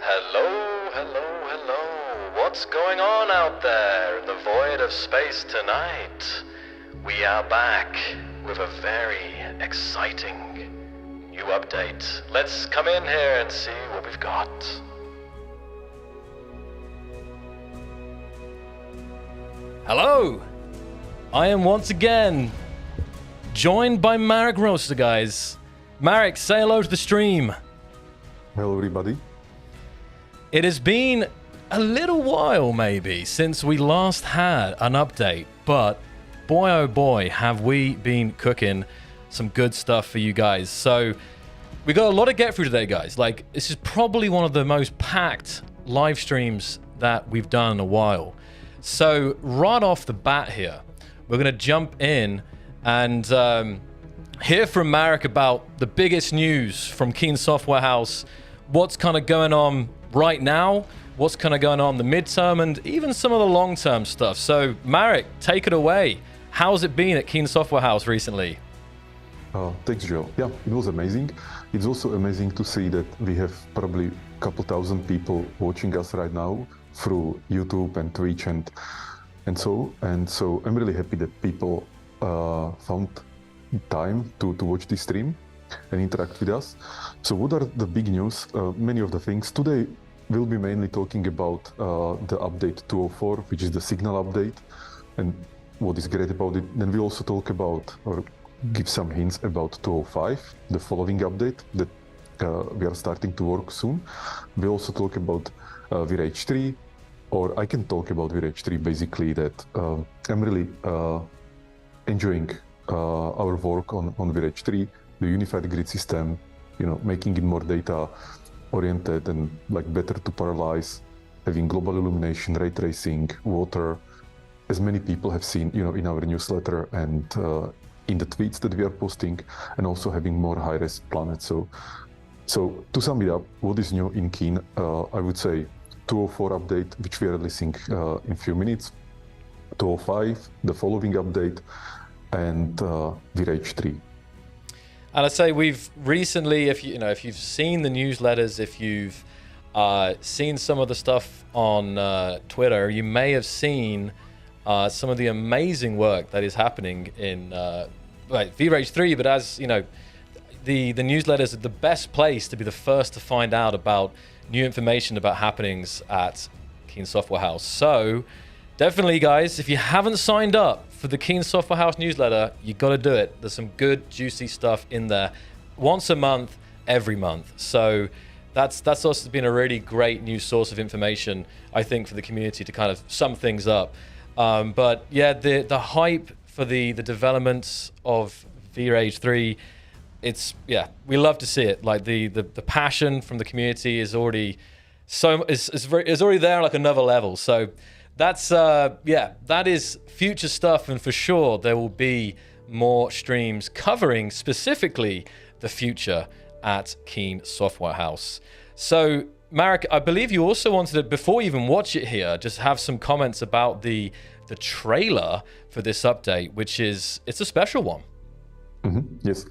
Hello, hello, hello. What's going on out there in the void of space tonight? We are back with a very exciting new update. Let's come in here and see what we've got. Hello! I am once again joined by Marek Roaster, guys. Marek, say hello to the stream. Hello, everybody. It has been a little while, maybe, since we last had an update, but boy, oh boy, have we been cooking some good stuff for you guys. So we got a lot to get through today, guys. Like, this is probably one of the most packed live streams that we've done in a while. So right off the bat here, we're going to jump in and hear from Marek about the biggest news from Keen Software House, what's kind of going on right now, what's kind of going on in the midterm, and even some of the long-term stuff. So Marek, take it away. How's it been at Keen Software House recently? Thanks, Joe. Yeah, it was amazing. It's also amazing to see that we have probably a couple thousand people watching us right now through YouTube and Twitch and so I'm really happy that people found time to watch this stream and interact with us. So what are the big news? Many of the things today we'll be mainly talking about the update 204, which is the signal update, and what is great about it. Then we'll also talk about or give some hints about 205, the following update that we are starting to work soon. We'll also talk about VRH 3, or I can talk about VRH 3 basically that I'm really enjoying our work on VRH 3, the unified grid system, you know, making it more data oriented and like better to parallelize, having global illumination, ray tracing, water, as many people have seen, you know, in our newsletter and in the tweets that we are posting, and also having more high-res planets. So to sum it up, what is new in Keen? I would say 204 update, which we are releasing in a few minutes, 205, the following update, and VRH 3. And I'd say we've recently, if you've seen the newsletters, if you've seen some of the stuff on Twitter, you may have seen some of the amazing work that is happening in VRH 3. But as you know, the newsletters are the best place to be the first to find out about new information about happenings at Keen Software House. So definitely, guys, if you haven't signed up for the Keen Software House newsletter, you got to do it. There's some good, juicy stuff in there once a month, every month. So that's also been a really great new source of information, I think, for the community to kind of sum things up. But yeah, the hype for the developments of VRH 3, we love to see it. Like the passion from the community is already is already there on like another level. So that's that is future stuff, and for sure there will be more streams covering specifically the future at Keen Software House. So Marek, I believe you also wanted to, before we even watch it here, just have some comments about the trailer for this update, which it's a special one. Mm-hmm. Yes.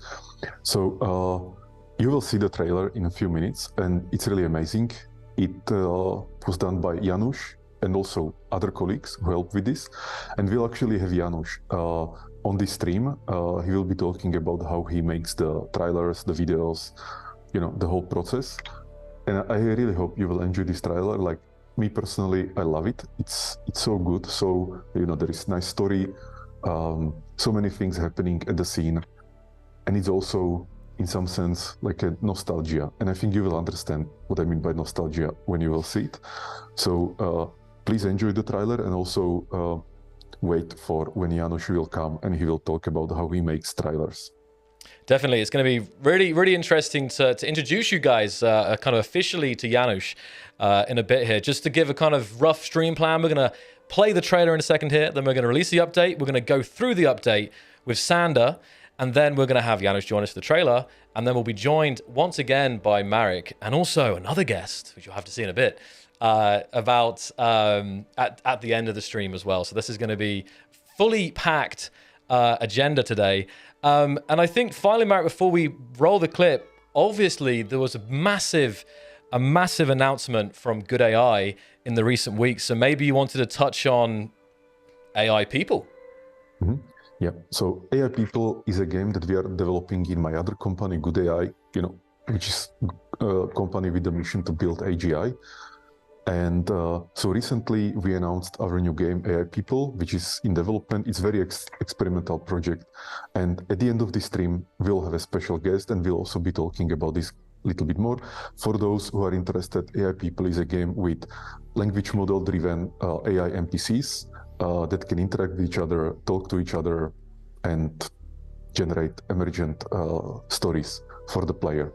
So you will see the trailer in a few minutes, and it's really amazing. It was done by Janusz and also other colleagues who helped with this. And we'll actually have Janusz on this stream. He will be talking about how he makes the trailers, the videos, you know, the whole process. And I really hope you will enjoy this trailer. Like me personally, I love it. It's so good. So, you know, there is nice story, so many things happening at the scene. And it's also, in some sense, like a nostalgia. And I think you will understand what I mean by nostalgia when you will see it. So please enjoy the trailer, and also wait for when Janusz will come and he will talk about how he makes trailers. Definitely. It's going to be really, really interesting to introduce you guys kind of officially to Janusz in a bit here. Just to give a kind of rough stream plan, we're going to play the trailer in a second here, then we're going to release the update, we're going to go through the update with Sander, and then we're going to have Janusz join us for the trailer, and then we'll be joined once again by Marek, and also another guest, which you'll have to see in a bit, at the end of the stream as well. So this is going to be fully packed agenda today. And I think finally, Marek, before we roll the clip, obviously there was a massive a massive announcement from Good AI in the recent weeks. So maybe you wanted to touch on AI People. Mm-hmm. Yeah. So AI People is a game that we are developing in my other company, Good AI, which is a company with the mission to build AGI. And so recently we announced our new game, AI People, which is in development. It's a very experimental project. And at the end of this stream, we'll have a special guest and we'll also be talking about this a little bit more. For those who are interested, AI People is a game with language model-driven AI NPCs that can interact with each other, talk to each other, and generate emergent stories for the player.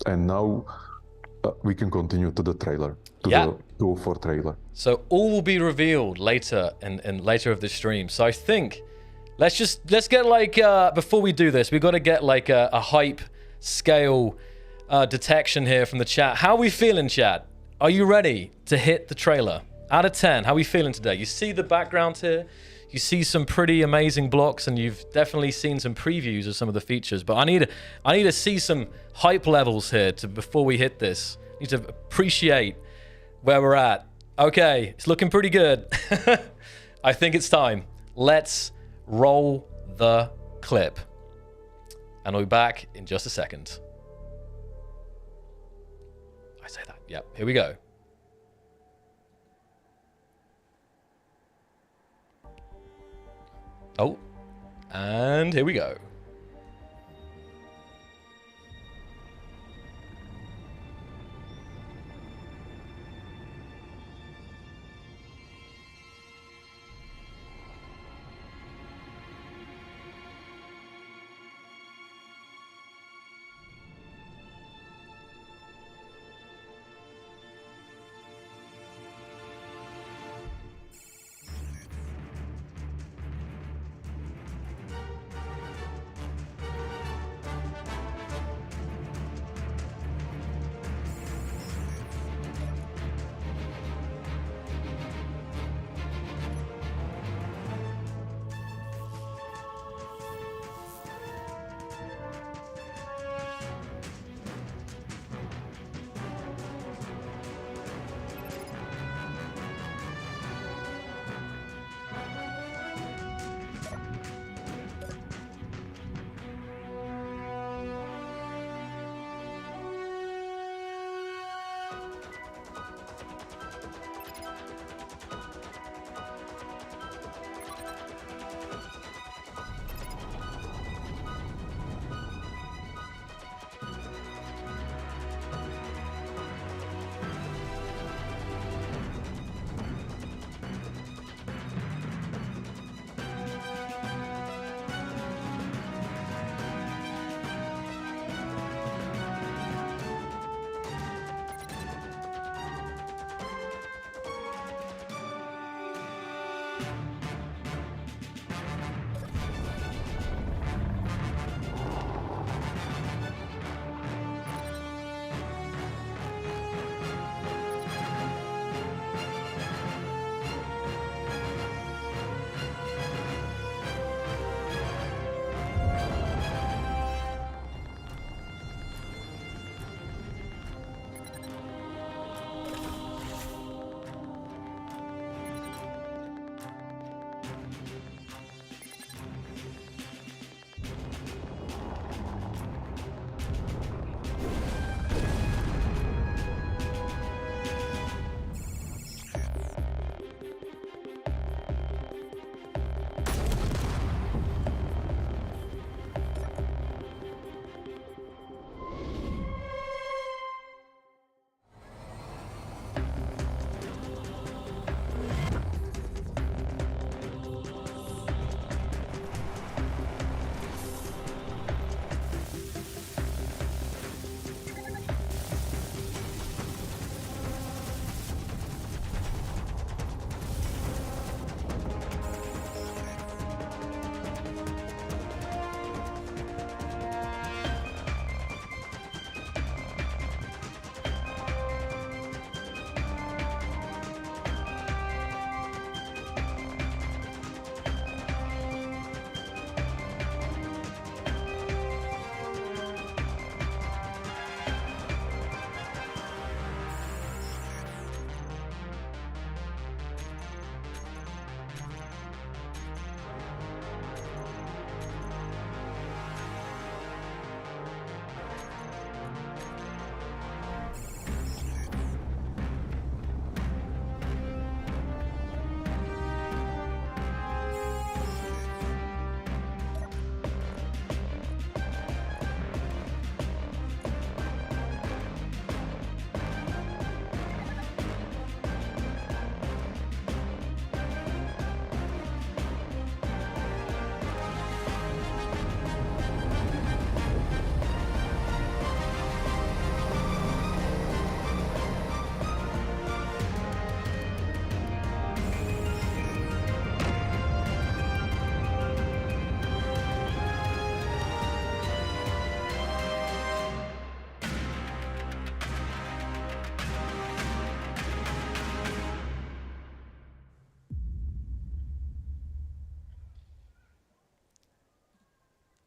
And now we can continue to the trailer, the 204 trailer. So all will be revealed later in later of the stream. So I think let's get like before we do this, we've got to get like a hype scale detection here from the chat. How are we feeling, chat? Are you ready to hit the trailer? Out of 10, how are we feeling today? You see the background here. You see some pretty amazing blocks, and you've definitely seen some previews of some of the features. But I need to see some hype levels here before we hit this. I need to appreciate where we're at. Okay, it's looking pretty good. I think it's time. Let's roll the clip. And I'll be back in just a second. I say that. Yep, here we go. Oh, and here we go.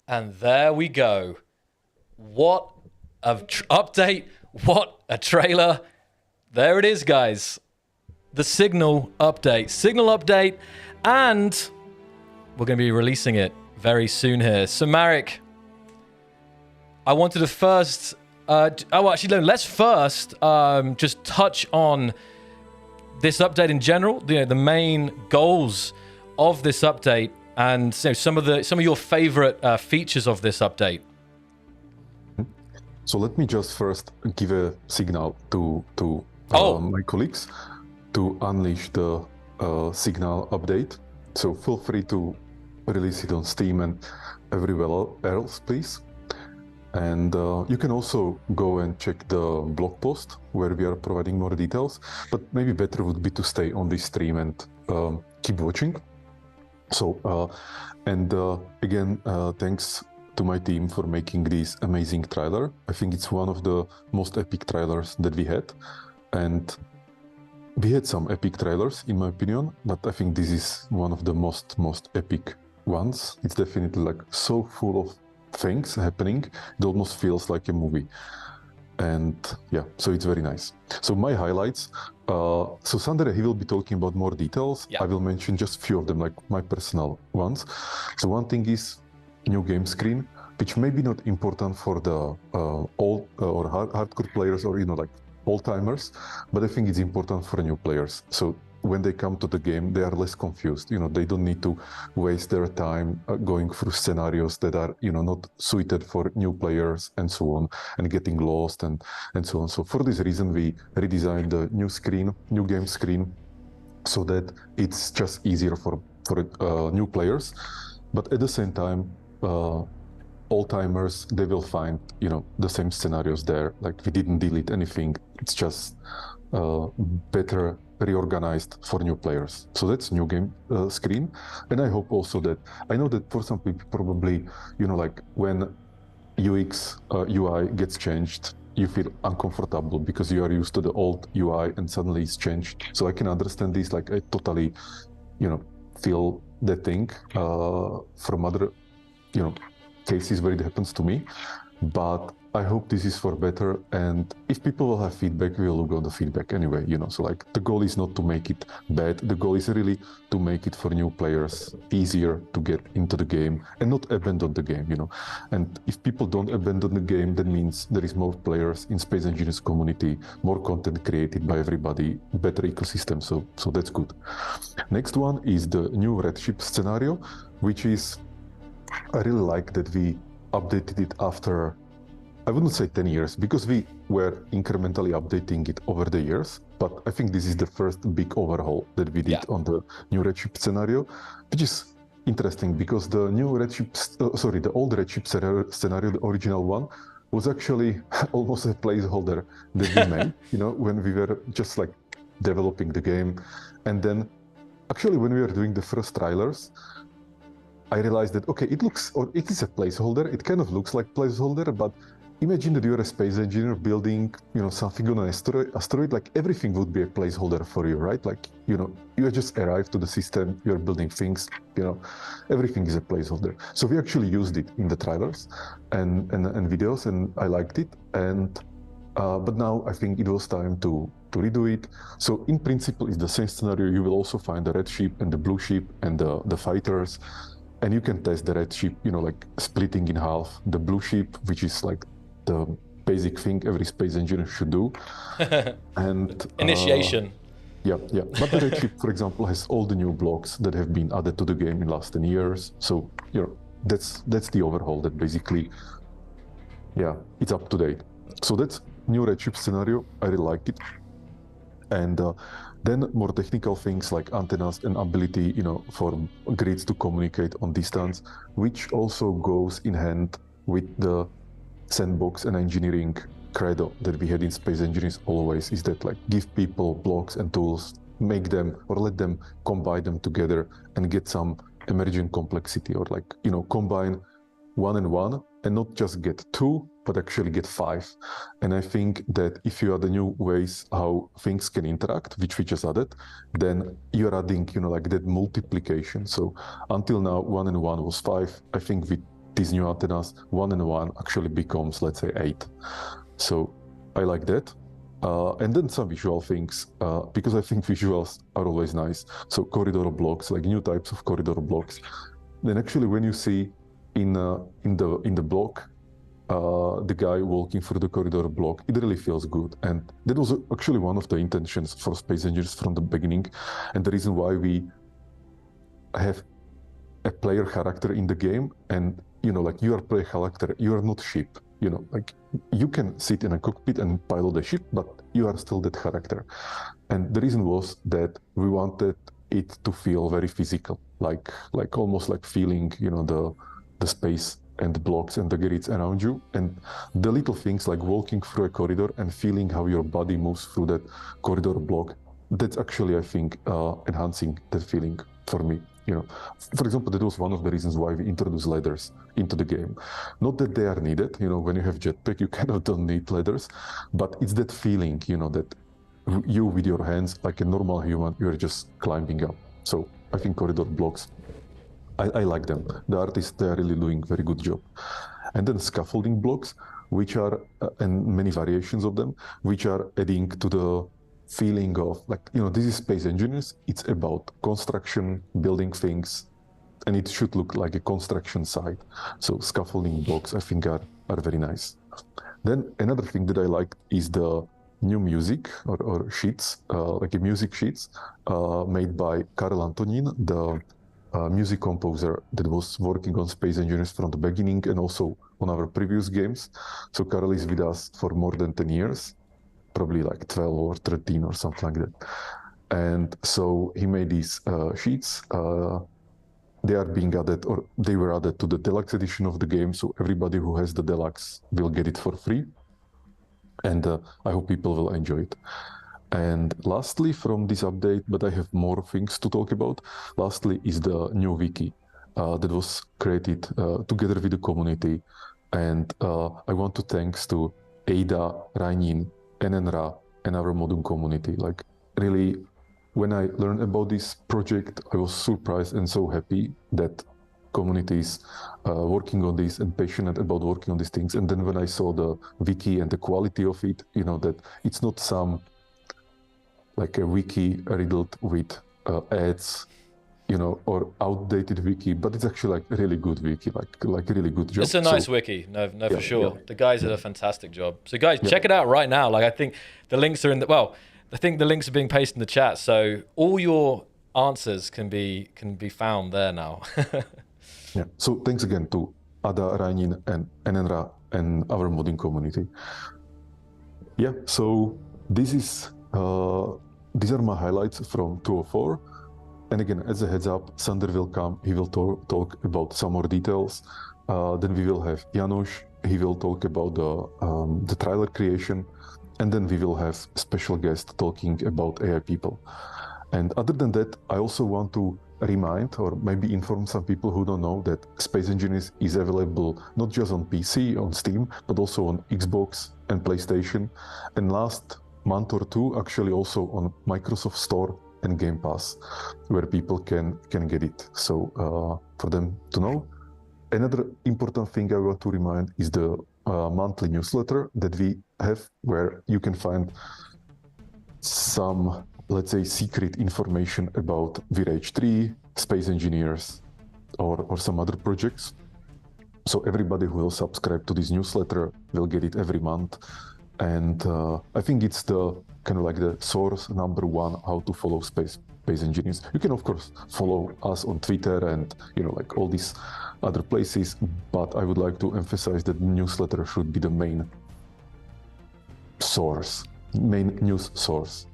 And there we go. What a update. What a trailer. There it is, guys. The Signal update. Signal update. And we're going to be releasing it very soon here. So, Marek, I wanted to first... let's first just touch on this update in general. The main goals of this update, and some of your favorite features of this update. So let me just first give a signal to my colleagues to unleash the Signal update. So feel free to release it on Steam and everywhere else, please. And you can also go and check the blog post where we are providing more details, but maybe better would be to stay on this stream and keep watching. So, again, thanks to my team for making this amazing trailer. I think it's one of the most epic trailers that we had. And we had some epic trailers, in my opinion, but I think this is one of the most epic ones. It's definitely like so full of things happening, it almost feels like a movie. And yeah, so it's very nice. So my highlights, so Sander, he will be talking about more details. Yeah. I will mention just a few of them, like my personal ones. So one thing is new game screen, which may be not important for the old or hardcore players, or like old-timers, but I think it's important for new players. So when they come to the game, they are less confused. They don't need to waste their time going through scenarios that are, not suited for new players and so on, and getting lost and so on. So for this reason, we redesigned the new game screen, so that it's just easier for new players. But at the same time, old-timers, they will find, the same scenarios there. Like, we didn't delete anything. It's just better reorganized for new players. So that's new game screen. And I hope also that, I know that for some people probably, like when UX, UI gets changed, you feel uncomfortable because you are used to the old UI and suddenly it's changed. So I can understand this, like I totally, feel that thing from other, cases where it happens to me. But I hope this is for better, and if people will have feedback, we will look on the feedback anyway, So like the goal is not to make it bad, the goal is really to make it for new players easier to get into the game and not abandon the game, And if people don't abandon the game, that means there is more players in Space Engineers community, more content created by everybody, better ecosystem, so that's good. Next one is the new Redship scenario, which is, I really like that we updated it after, I wouldn't say 10 years, because we were incrementally updating it over the years, but I think this is the first big overhaul that we did on the new Redship scenario, which is interesting because the new the old Redship scenario, the original one, was actually almost a placeholder that we made, when we were just like developing the game. And then actually when we were doing the first trailers, I realized that, okay, it is a placeholder. It kind of looks like placeholder, but imagine that you're a space engineer building, something on an asteroid, like everything would be a placeholder for you, right? Like, you just arrive to the system, you're building things, everything is a placeholder. So we actually used it in the trailers and videos, and I liked it. And but now I think it was time to redo it. So in principle, it's the same scenario. You will also find the red ship and the blue ship and the fighters. And you can test the red ship, like splitting in half, the blue ship, which is like the basic thing every space engineer should do. And initiation. Yeah. But the red ship, for example, has all the new blocks that have been added to the game in the last 10 years. So, that's the overhaul that basically, it's up to date. So that's new red ship scenario. I really like it. And then more technical things like antennas and ability, for grids to communicate on distance, which also goes in hand with the sandbox and engineering credo that we had in Space Engineers always, is that like give people blocks and tools, make them or let them combine them together and get some emergent complexity, or like, combine 1 and 1 and not just get 2, but actually get 5. And I think that if you add the new ways how things can interact, which we just added, then you're adding, like that multiplication. So until now, 1 and 1 was 5. I think with these new antennas, 1 and 1 actually becomes, let's say, 8. So I like that. And then some visual things, because I think visuals are always nice. So corridor blocks, like new types of corridor blocks. Then actually when you see in the block, the guy walking through the corridor block, it really feels good. And that was actually one of the intentions for Space Engineers from the beginning. And the reason why we have a player character in the game, and like you are player character, you are not ship. Like you can sit in a cockpit and pilot a ship, but you are still that character. And the reason was that we wanted it to feel very physical, like almost like feeling, the space and the blocks and the grids around you, and the little things like walking through a corridor and feeling how your body moves through that corridor block. That's actually, I think, enhancing that feeling for me. For example, that was one of the reasons why we introduced ladders into the game. Not that they are needed, when you have jetpack, you kind of don't need ladders, but it's that feeling, that you with your hands, like a normal human, you're just climbing up. So I think corridor blocks, I like them. The artists, they are really doing a very good job. And then scaffolding blocks, which are, and many variations of them, which are adding to the feeling of this is Space Engineers. It's about construction, building things, and it should look like a construction site. So scaffolding blocks, I think, are very nice. Then another thing that I like is the new music or sheets, like a music sheets made by Karel Antonín, the music composer that was working on Space Engineers from the beginning and also on our previous games. So Karel is with us for more than 10 years. Probably like 12 or 13 or something like that. And so he made these sheets. They are being added, or they were added to the deluxe edition of the game. So everybody who has the deluxe will get it for free. And I hope people will enjoy it. And lastly, from this update, but I have more things to talk about. Lastly is the new wiki that was created together with the community. And I want to thanks to Ada, Rainin, Enenra, and our modern community. Like really, when I learned about this project, I was surprised and so happy that communities working on this and passionate about working on these things. And then when I saw the wiki and the quality of it, that it's not some like a wiki riddled with ads, or outdated wiki, but it's actually like a really good wiki, like a really good job. It's a nice wiki, no, for sure. Yeah. The guys did a fantastic job. So guys, check it out right now. Like I think the links are I think the links are being pasted in the chat. So all your answers can be found there now. Yeah. So thanks again to Ada, Rainin, and Enenra and our modding community. Yeah. So these are my highlights from 204. And again, as a heads up, Sander will come. He will talk about some more details. Then we will have Janusz. He will talk about the trailer creation. And then we will have special guest talking about AI people. And other than that, I also want to remind or maybe inform some people who don't know that Space Engineers is available not just on PC, on Steam, but also on Xbox and PlayStation. And last month or two, actually also on Microsoft Store and Game Pass, where people can get it. So for them to know. Another important thing I want to remind is the monthly newsletter that we have, where you can find some, let's say, secret information about Virage 3, Space Engineers, or some other projects. So everybody who will subscribe to this newsletter will get it every month. And I think it's the kind of like the source number one how to follow Space Engineers. You can of course follow us on Twitter and like all these other places, but I would like to emphasize that the newsletter should be the main news source.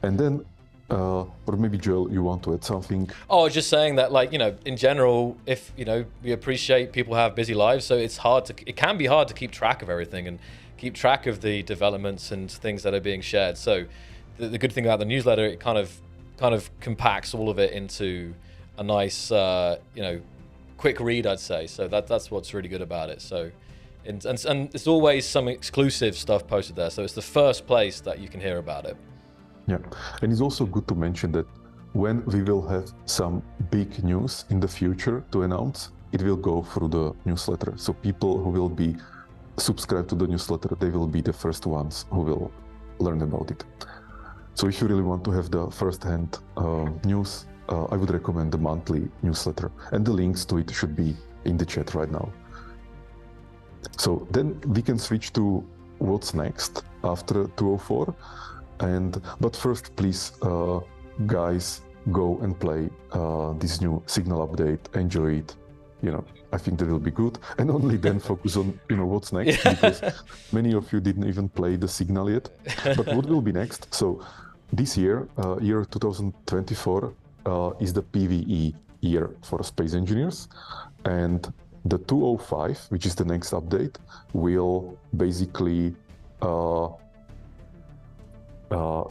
And then or maybe Joel, you want to add something? Oh, I was just saying that, like, in general, if we appreciate people have busy lives, so it can be hard to keep track of everything and keep track of the developments and things that are being shared. So the good thing about the newsletter, it kind of compacts all of it into a nice quick read, I'd say. So that's what's really good about it. So and there's always some exclusive stuff posted there, so it's the first place that you can hear about it. Yeah, and it's also good to mention that when we will have some big news in the future to announce, it will go through the newsletter. So people who will be subscribed to the newsletter, they will be the first ones who will learn about it. So if you really want to have the first-hand news, I would recommend the monthly newsletter, and the links to it should be in the chat right now. So then we can switch to what's next after 204. But first, please, guys, go and play this new Signal update. Enjoy it. I think that will be good. And only then focus on what's next, because many of you didn't even play the Signal yet. But what will be next? So this year, year 2024, is the PvE year for space engineers, and the 205, which is the next update, will basically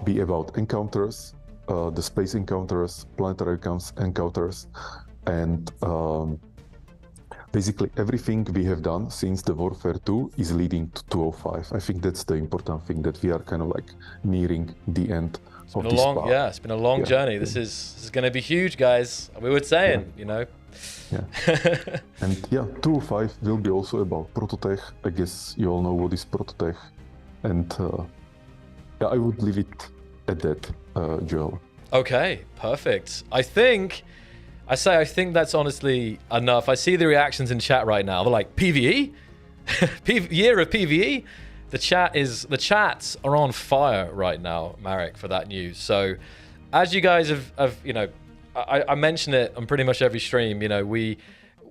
be about encounters, the space encounters, planetary encounters, and basically everything we have done since the Warfare 2 is leading to 205. I think that's the important thing, that we are kind of like nearing the end of this path. Yeah, it's been a long journey. This is going to be huge, guys. We were saying, Yeah. And 205 will be also about prototech. I guess you all know what is prototech. And I would leave it at that, Joel. Okay, perfect. I think that's honestly enough. I see the reactions in chat right now. They're like, PvE? Year of PvE? The chats are on fire right now, Marek, for that news. So as you guys have I mention it on pretty much every stream,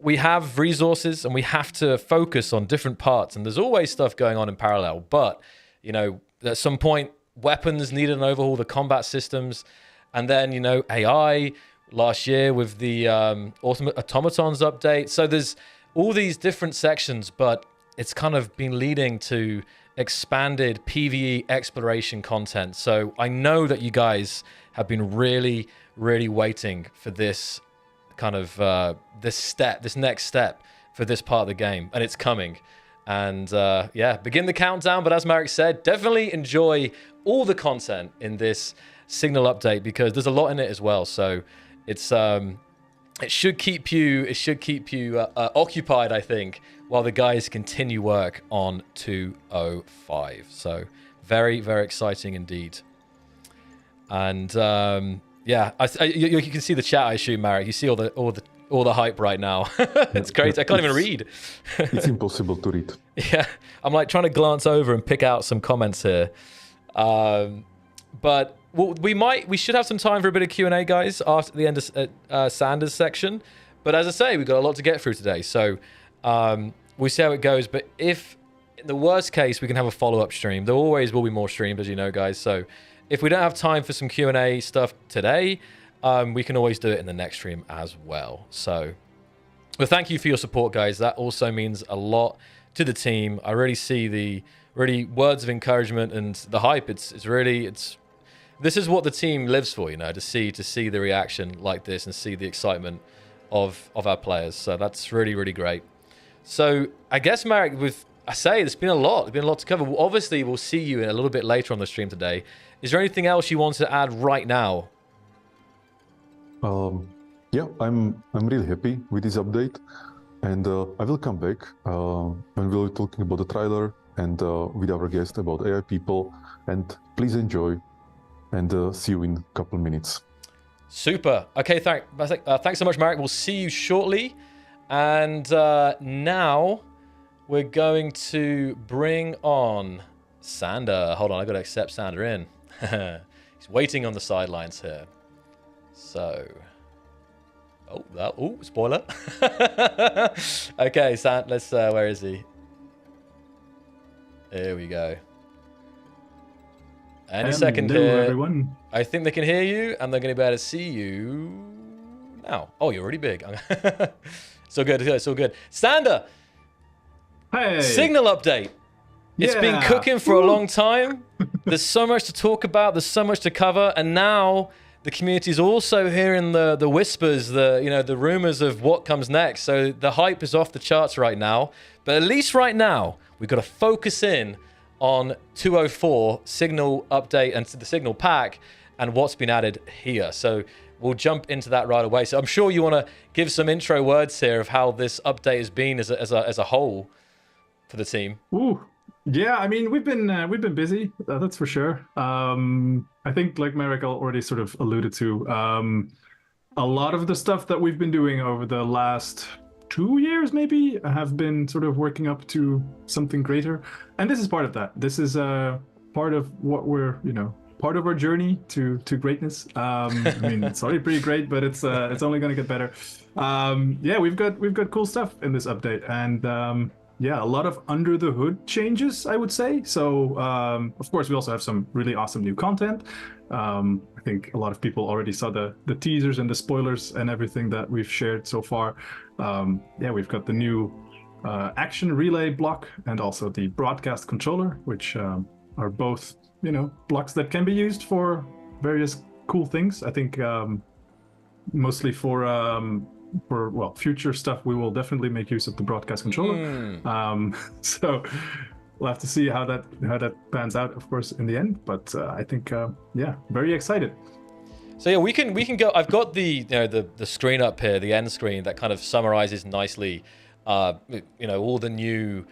we have resources and we have to focus on different parts, and there's always stuff going on in parallel. But, at some point, weapons needed an overhaul, the combat systems, and then, AI last year with the automatons update. So there's all these different sections, but it's kind of been leading to expanded PvE exploration content. So I know that you guys have been really, really waiting for this kind of this next step for this part of the game, and it's coming. And begin the countdown. But as Marek said, definitely enjoy all the content in this Signal update, because there's a lot in it as well. So it's it should keep you occupied, I think, while the guys continue work on 205. So very, very exciting indeed. And you can see the chat, I assume, Marek. You see all the hype right now. It's crazy. I can't even read. It's impossible to read. Yeah, I'm like trying to glance over and pick out some comments here. But we should have some time for a bit of Q&A, guys, after the end of Sanders' section. But as I say, we've got a lot to get through today. So we'll see how it goes. But if, in the worst case, we can have a follow-up stream. There always will be more streams, as you know, guys. So if we don't have time for some Q&A stuff today, we can always do it in the next stream as well. So, well, thank you for your support, guys. That also means a lot to the team. I really see the words of encouragement and the hype. This is what the team lives for, to see the reaction like this and see the excitement of our players. So that's really, really great. So I guess, Marek, there's been a lot to cover. Obviously, we'll see you in a little bit later on the stream today. Is there anything else you want to add right now? I'm really happy with this update, and I will come back when we'll be talking about the trailer and with our guest about AI people. And please enjoy, and see you in a couple minutes. Super. Okay, thanks so much, Marek. We'll see you shortly. And now we're going to bring on Sander. Hold on, I got to accept Sander in. He's waiting on the sidelines here. So, spoiler. Okay, Sander, let's. Where is he? Here we go. Any second here. Everyone. I think they can hear you, and they're going to be able to see you now. Oh, you're already big. So good. It's all good. Sander. Hey. Signal update. It's been cooking for a long time. There's so much to talk about. There's so much to cover, and now the community is also hearing the whispers, the rumors of what comes next. So the hype is off the charts right now. But at least right now, we've got to focus in on 204 Signal update and the Signal pack and what's been added here. So we'll jump into that right away. So I'm sure you want to give some intro words here of how this update has been as a whole for the team. Ooh, yeah. I mean, we've been busy. That's for sure. I think, like Marek already sort of alluded to, a lot of the stuff that we've been doing over the last 2 years, maybe, have been sort of working up to something greater. And this is part of that. This is part of what we're, part of our journey to greatness. I mean, it's already pretty great, but it's only going to get better. Yeah, we've got cool stuff in this update, and yeah, a lot of under the hood changes, I would say. So, of course, we also have some really awesome new content. I think a lot of people already saw the teasers and the spoilers and everything that we've shared so far. Yeah, we've got the new action relay block and also the broadcast controller, which are both, blocks that can be used for various cool things. I think mostly for future stuff, we will definitely make use of the broadcast controller. So we'll have to see how that pans out, of course, in the end. But I think, yeah, very excited. So yeah, we can go. I've got the screen up here, the end screen that kind of summarizes nicely, all the new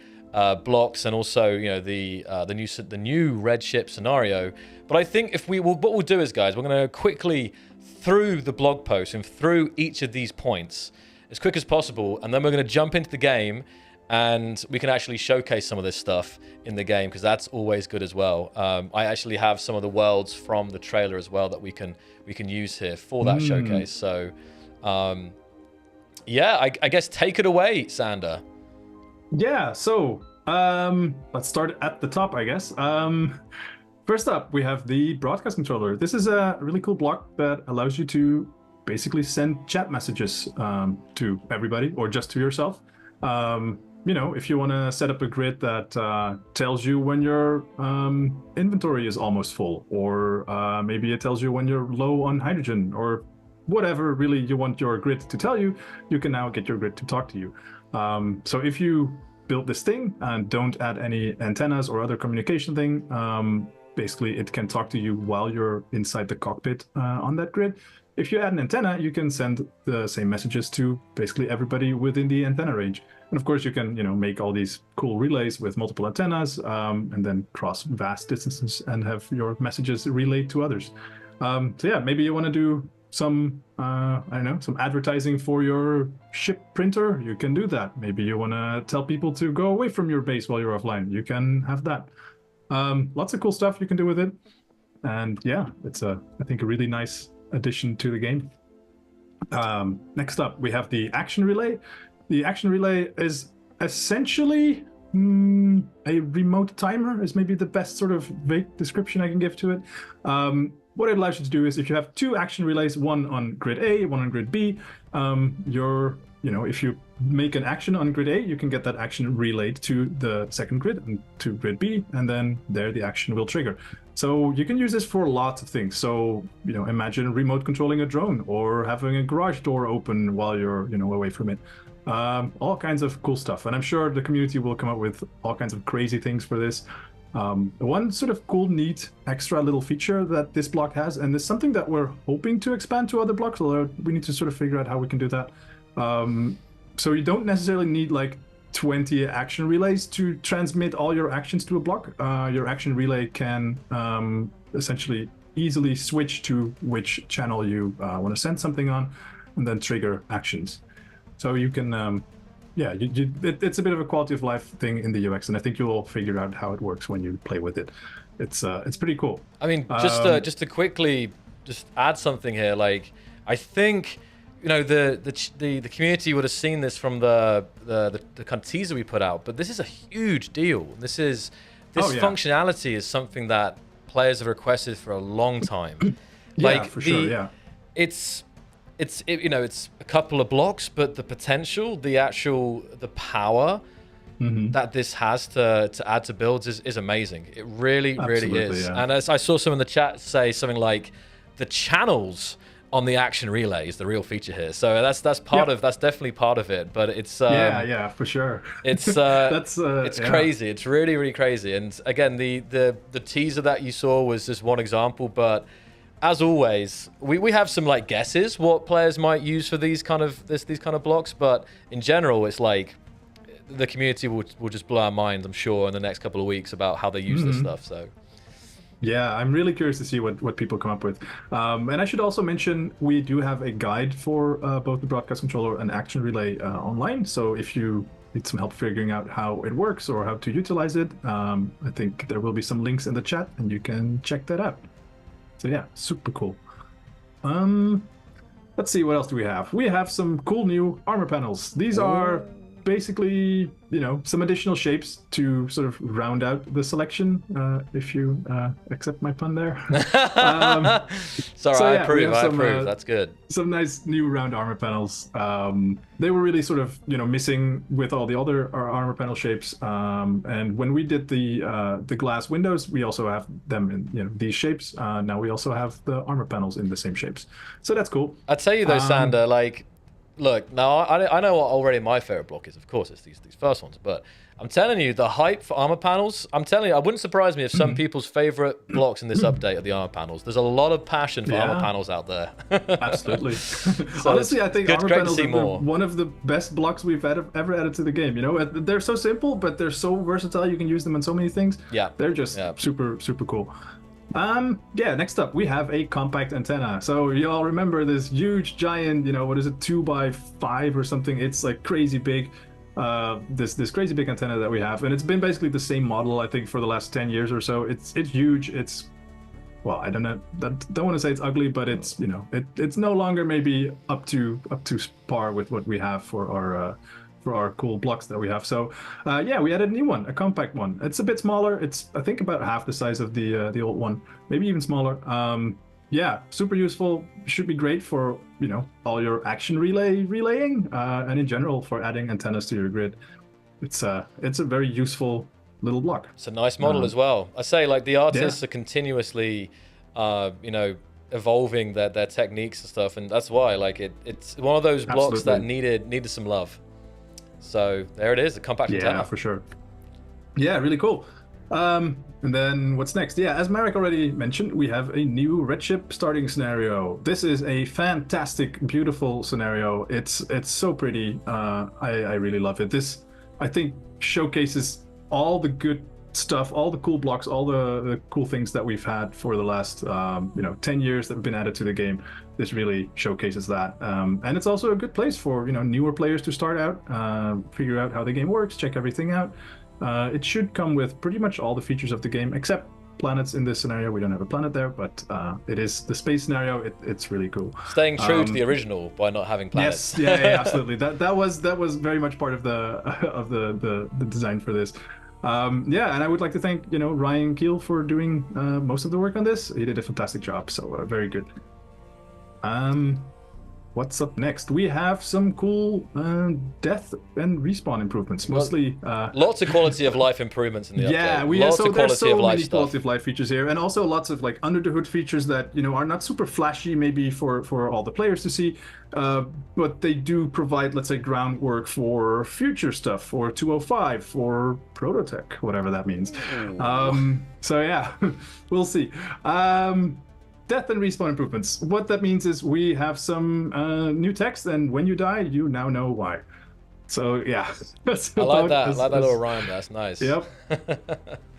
blocks and also the new red ship scenario. But I think what we'll do is, guys, we're going to quickly through the blog post and through each of these points as quick as possible, and then we're going to jump into the game and we can actually showcase some of this stuff in the game, because that's always good as well. I actually have some of the worlds from the trailer as well that we can use here for that showcase. So yeah, I guess take it away, Sander. Yeah, so let's start at the top, I guess. First up, we have the broadcast controller. This is a really cool block that allows you to basically send chat messages to everybody or just to yourself. If you want to set up a grid that tells you when your inventory is almost full, or maybe it tells you when you're low on hydrogen, or whatever really you want your grid to tell you, you can now get your grid to talk to you. So if you build this thing and don't add any antennas or other communication thing, basically it can talk to you while you're inside the cockpit on that grid. If you add an antenna, you can send the same messages to basically everybody within the antenna range. And of course, you can, make all these cool relays with multiple antennas, and then cross vast distances and have your messages relayed to others. So yeah, maybe you want to do some, some advertising for your ship printer. You can do that. Maybe you want to tell people to go away from your base while you're offline. You can have that. Lots of cool stuff you can do with it. And yeah, it's I think a really nice addition to the game. Next up, we have the action relay. The action relay is essentially a remote timer, is maybe the best sort of vague description I can give to it. What it allows you to do is, if you have two action relays, one on grid A, one on grid B, if you make an action on grid A, you can get that action relayed to the second grid and to grid B, and then there the action will trigger. So you can use this for lots of things. So, imagine remote controlling a drone or having a garage door open while you're, away from it. All kinds of cool stuff. And I'm sure the community will come up with all kinds of crazy things for this. One sort of cool, neat, extra little feature that this block has, and it's something that we're hoping to expand to other blocks, although we need to sort of figure out how we can do that. So you don't necessarily need like 20 action relays to transmit all your actions to a block. Your action relay can essentially easily switch to which channel you want to send something on, and then trigger actions. So you can, it's a bit of a quality of life thing in the UX, and I think you'll figure out how it works when you play with it. It's pretty cool. I mean, just to quickly just add something here, like I think, the community would have seen this from the kind of teaser we put out, but this is a huge deal. This functionality is something that players have requested for a long time. Yeah, for sure. Yeah, it's a couple of blocks, but the potential, the power that this has to add to builds is amazing. It really is. Yeah. And as I saw some in the chat say something like, the channels on the action relay is the real feature here. So that's definitely part of it. But it's yeah, for sure. It's it's crazy. It's really, really crazy. And again, the teaser that you saw was just one example, but as always, we have some like guesses what players might use for these kind of blocks, but in general, it's like the community will just blow our minds, I'm sure, in the next couple of weeks about how they use this stuff. So. Yeah, I'm really curious to see what people come up with. And I should also mention we do have a guide for both the broadcast controller and action relay online. So if you need some help figuring out how it works or how to utilize it, I think there will be some links in the chat and you can check that out. So yeah, super cool. Let's see, what else do we have? We have some cool new armor panels. These are basically, some additional shapes to sort of round out the selection, if you accept my pun there. Sorry, so, I yeah, approve. That's good. Some nice new round armor panels. They were really sort of, missing with all the other armor panel shapes. And when we did the glass windows, we also have them in these shapes. Now we also have the armor panels in the same shapes. So that's cool. I'd tell you though, Sander, like, look, now I know what already my favorite block is. Of course, it's these first ones. But I'm telling you, the hype for armor panels. I'm telling you, I wouldn't surprise me if some people's favorite blocks in this update are the armor panels. There's a lot of passion for armor panels out there. Absolutely. Honestly, I think armor panels are one of the best blocks we've ever added to the game. They're so simple, but they're so versatile. You can use them on so many things. Yeah, they're just super cool. Next up we have a compact antenna. So you all remember this huge giant, what is it, 2x5 or something? It's like crazy big, this crazy big antenna that we have, and it's been basically the same model, I think, for the last 10 years or so. It's huge. It's, well, I don't know, don't want to say it's ugly, but it's, it's no longer maybe up to par with what we have for our cool blocks that we have. So we added a new one, a compact one. It's a bit smaller. It's, I think, about half the size of the old one, maybe even smaller. Super useful. Should be great for all your action relaying, and in general for adding antennas to your grid. It's a very useful little block. It's a nice model as well. I say, like, the artists are continuously evolving their techniques and stuff, and that's why, like, it's one of those blocks that needed some love. So there it is, the compact antenna. Yeah, for sure. Yeah, really cool. And then what's next? Yeah, as Marek already mentioned, we have a new Redship starting scenario. This is a fantastic, beautiful scenario. It's so pretty. I really love it. This, I think, showcases all the good stuff, all the cool blocks, all the cool things that we've had for the last 10 years that have been added to the game. This really showcases that, and it's also a good place for newer players to start out, figure out how the game works, check everything out. It should come with pretty much all the features of the game except planets. In this scenario we don't have a planet there, but it is the space scenario. It's really cool, staying true to the original by not having planets. Yes, yeah, absolutely. That was very much part of the design for this. And I would like to thank Ryan Keel for doing most of the work on this. He did a fantastic job, so very good. What's up next? We have some cool death and respawn improvements, mostly. Lots of quality of life improvements in the update. Yeah, there's so many quality of life features here, and also lots of like under the hood features that are not super flashy maybe for all the players to see, but they do provide, let's say, groundwork for future stuff, for 205, for Prototech, whatever that means. So yeah, we'll see. Death and respawn improvements. What that means is we have some new text, and when you die, you now know why. So yeah, I like that. I like that little rhyme. That's nice. Yep,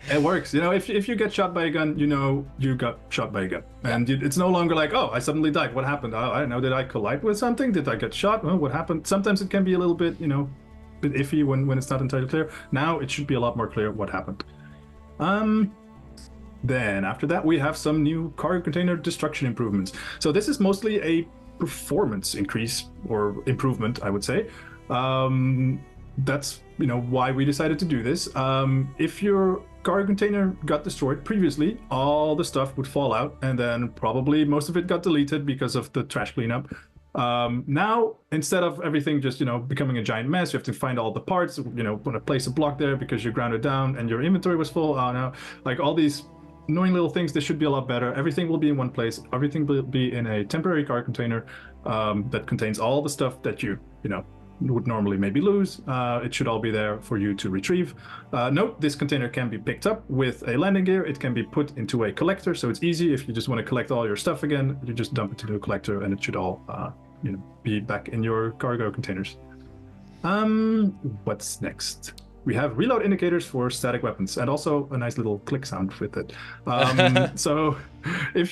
it works. If you get shot by a gun, you got shot by a gun, and it's no longer like, oh, I suddenly died. What happened? Oh, I don't know. Did I collide with something? Did I get shot? Well, what happened? Sometimes it can be a little bit, bit iffy when it's not entirely clear. Now it should be a lot more clear what happened. Then after that, we have some new cargo container destruction improvements. So this is mostly a performance increase or improvement, I would say. That's why we decided to do this. If your cargo container got destroyed previously, all the stuff would fall out, and then probably most of it got deleted because of the trash cleanup. Now, instead of everything just becoming a giant mess, you have to find all the parts. Want to place a block there because you're grounded down and your inventory was full. Oh no, like all these annoying little things. This should be a lot better. Everything will be in one place. Everything will be in a temporary cargo container that contains all the stuff that you would normally maybe lose. It should all be there for you to retrieve. Note, this container can be picked up with a landing gear. It can be put into a collector, so it's easy. If you just want to collect all your stuff again, you just dump it into a collector, and it should all be back in your cargo containers. What's next? We have reload indicators for static weapons, and also a nice little click sound with it. So, if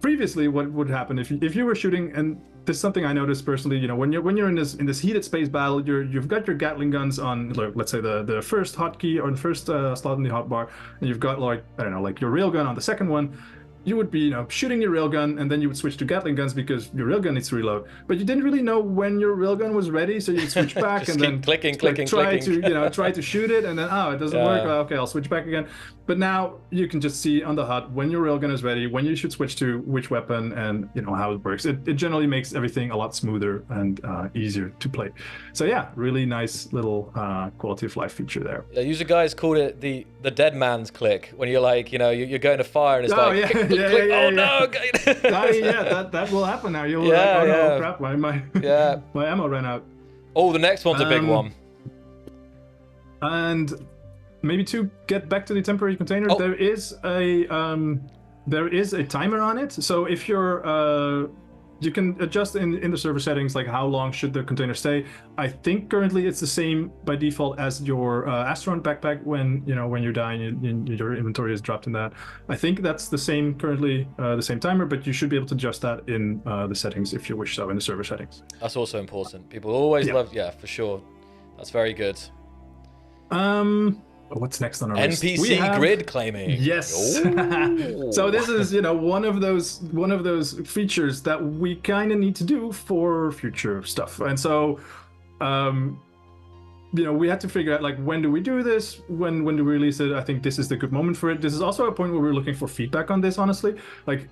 previously, what would happen if you were shooting, and this is something I noticed personally. When you're in this heated space battle, you've got your Gatling guns on, let's say the first hotkey or the first slot in the hotbar, and you've got like your railgun on the second one. You would be, shooting your railgun, and then you would switch to Gatling guns because your railgun needs to reload. But you didn't really know when your railgun was ready, so you'd switch back and then try to shoot it, and then it doesn't work. Well, okay, I'll switch back again. But now you can just see on the HUD when your railgun is ready, when you should switch to which weapon, and how it works. It generally makes everything a lot smoother and easier to play. So yeah, really nice little quality of life feature there. Yeah, user guys called it the dead man's click, when you're like, you're going to fire and it's click. Oh no! That will happen now. You'll no, crap, my my ammo ran out. Oh, the next one's a big one. And maybe to get back to the temporary container, there is a timer on it. So if you're you can adjust in the server settings, like how long should the container stay. I think currently it's the same by default as your astronaut backpack. When you're dying, your inventory is dropped in that. I think that's the same currently, the same timer, but you should be able to adjust that in the settings if you wish so, in the server settings. That's also important. People always love, for sure. That's very good. What's next on our list? NPC grid claiming. Yes. So this is one of those features that we kind of need to do for future stuff, and so we had to figure out, like, when do we do this, when do we release it. I think this is the good moment for it. This is also a point where we're looking for feedback on this, honestly. Like,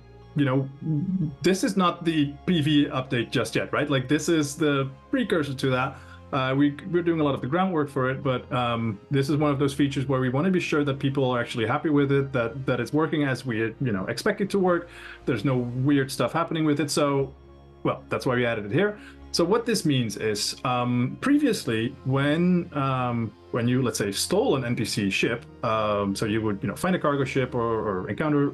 this is not the PV update just yet, right? Like, this is the precursor to that. We're doing a lot of the groundwork for it, but this is one of those features where we want to be sure that people are actually happy with it, that it's working as we expect it to work. There's no weird stuff happening with it, so that's why we added it here. So what this means is, previously when you, let's say, stole an NPC ship, so you would find a cargo ship or encounter,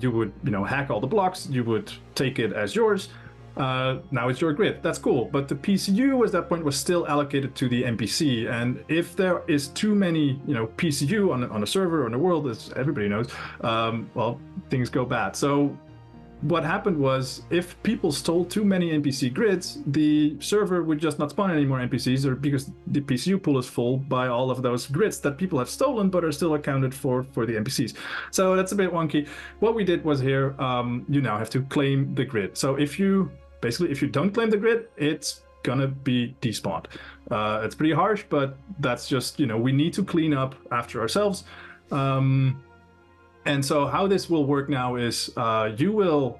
you would hack all the blocks, you would take it as yours. Now it's your grid. That's cool, but the PCU at that point was still allocated to the NPC, and if there is too many PCU on a server or in the world, as everybody knows, things go bad. So what happened was, if people stole too many NPC grids, the server would just not spawn any more NPCs, or because the PCU pool is full by all of those grids that people have stolen but are still accounted for the NPCs. So that's a bit wonky. What we did was here, you now have to claim the grid. So if you don't claim the grid, it's gonna be despawned. It's pretty harsh, but that's just, we need to clean up after ourselves. And so how this will work now is, you will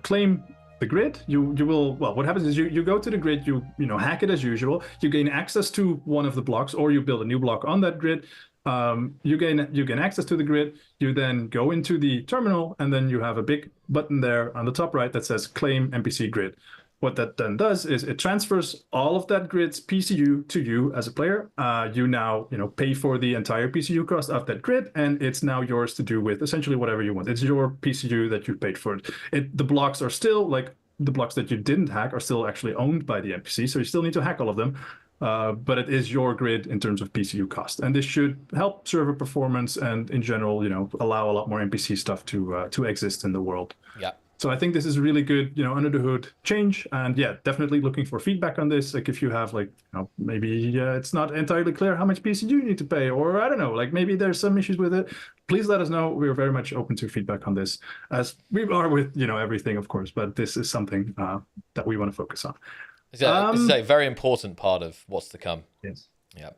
claim the grid. You will, what happens is you go to the grid, you hack it as usual, you gain access to one of the blocks, or you build a new block on that grid. You gain access to the grid, you then go into the terminal, and then you have a big button there on the top right that says claim NPC grid. What that then does is it transfers all of that grid's PCU to you as a player. You now pay for the entire PCU cost of that grid, and it's now yours to do with essentially whatever you want. It's your PCU that you paid for it. The blocks are still, like, the blocks that you didn't hack are still actually owned by the NPC, so you still need to hack all of them. But it is your grid in terms of PCU cost, and this should help server performance and in general, allow a lot more NPC stuff to exist in the world. Yeah. So I think this is a really good, under the hood change, and definitely looking for feedback on this. Like, if you have, like, maybe it's not entirely clear how much PCU you need to pay, or I don't know, like, maybe there's some issues with it. Please let us know. We're very much open to feedback on this, as we are with everything, of course. But this is something that we want to focus on. This is a very important part of what's to come. Yes. Yeah.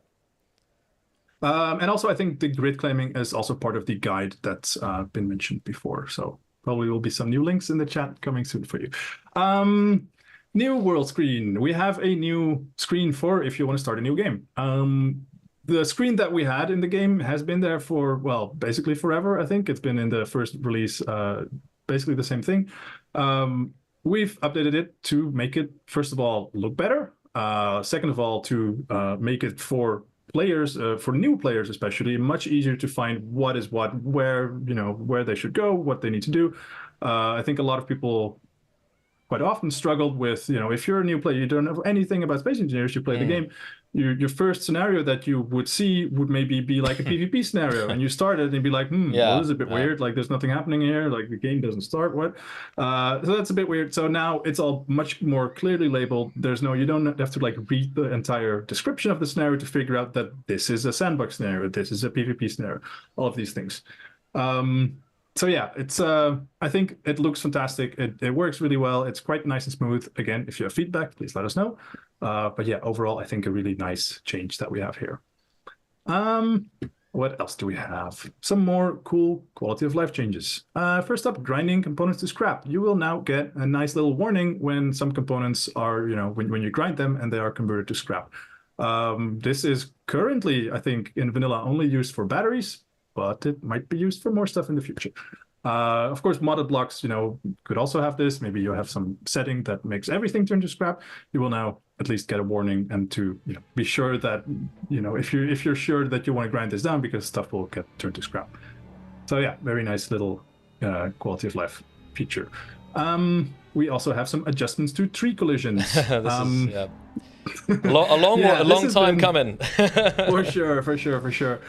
And also, I think the grid claiming is also part of the guide that's been mentioned before. So probably will be some new links in the chat coming soon for you. New world screen. We have a new screen for if you want to start a new game. The screen that we had in the game has been there for, basically forever, I think. It's been in the first release, basically the same thing. We've updated it to make it, first of all, look better. Second of all, to make it for players, for new players especially, much easier to find what is what, where they should go, what they need to do. I think a lot of people quite often struggled with, if you're a new player, you don't know anything about Space Engineers, you play the game, your first scenario that you would see would maybe be like a PvP scenario, and you start it and be like, well, this is a bit weird, like there's nothing happening here, like the game doesn't start, what? So that's a bit weird. So now it's all much more clearly labeled. You don't have to like read the entire description of the scenario to figure out that this is a sandbox scenario, this is a PvP scenario, all of these things. So yeah, it's I think it looks fantastic. It works really well. It's quite nice and smooth. Again, if you have feedback, please let us know. But yeah, overall, I think a really nice change that we have here. What else do we have? Some more cool quality of life changes. First up, grinding components to scrap. You will now get a nice little warning when some components are, when you grind them and they are converted to scrap. This is currently, I think, in vanilla only used for batteries, but it might be used for more stuff in the future. Of course, modded blocks, could also have this. Maybe you have some setting that makes everything turn to scrap. You will now at least get a warning, and to be sure that if you're sure that you want to grind this down, because stuff will get turned to scrap. So yeah, very nice little quality of life feature. We also have some adjustments to tree collisions. A long time coming. For sure.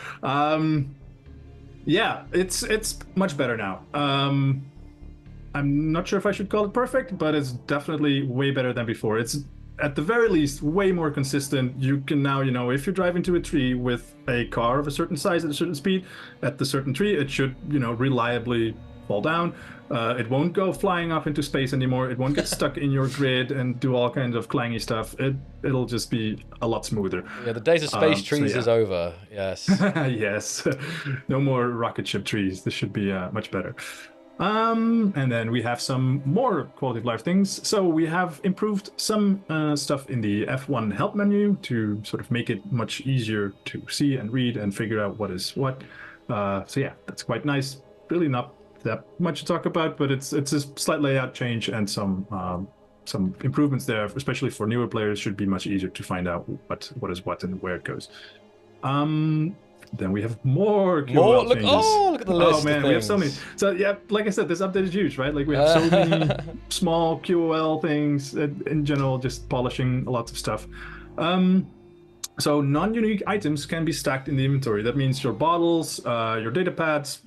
Yeah, it's much better now. I'm not sure if I should call it perfect, but it's definitely way better than before. It's at the very least way more consistent. You can now, if you drive into a tree with a car of a certain size at a certain speed, at the certain tree, it should, reliably fall down. It won't go flying off into space anymore. It won't get stuck in your grid and do all kinds of clangy stuff. It'll just be a lot smoother. Yeah, the days of space trees is over. Yes. Yes. No more rocket ship trees. This should be much better. And then we have some more quality of life things. So we have improved some stuff in the F1 help menu to sort of make it much easier to see and read and figure out what is what. So yeah, that's quite nice. Really not that much to talk about, but it's a slight layout change and some improvements there, especially for newer players. Should be much easier to find out what is what and where it goes. Then we have more QOL changes. Look at the list. Oh man, we have so many. So yeah, like I said, this update is huge, right? Like we have so many small QOL things. In general, just polishing lots of stuff. So non-unique items can be stacked in the inventory. That means your bottles, your data pads,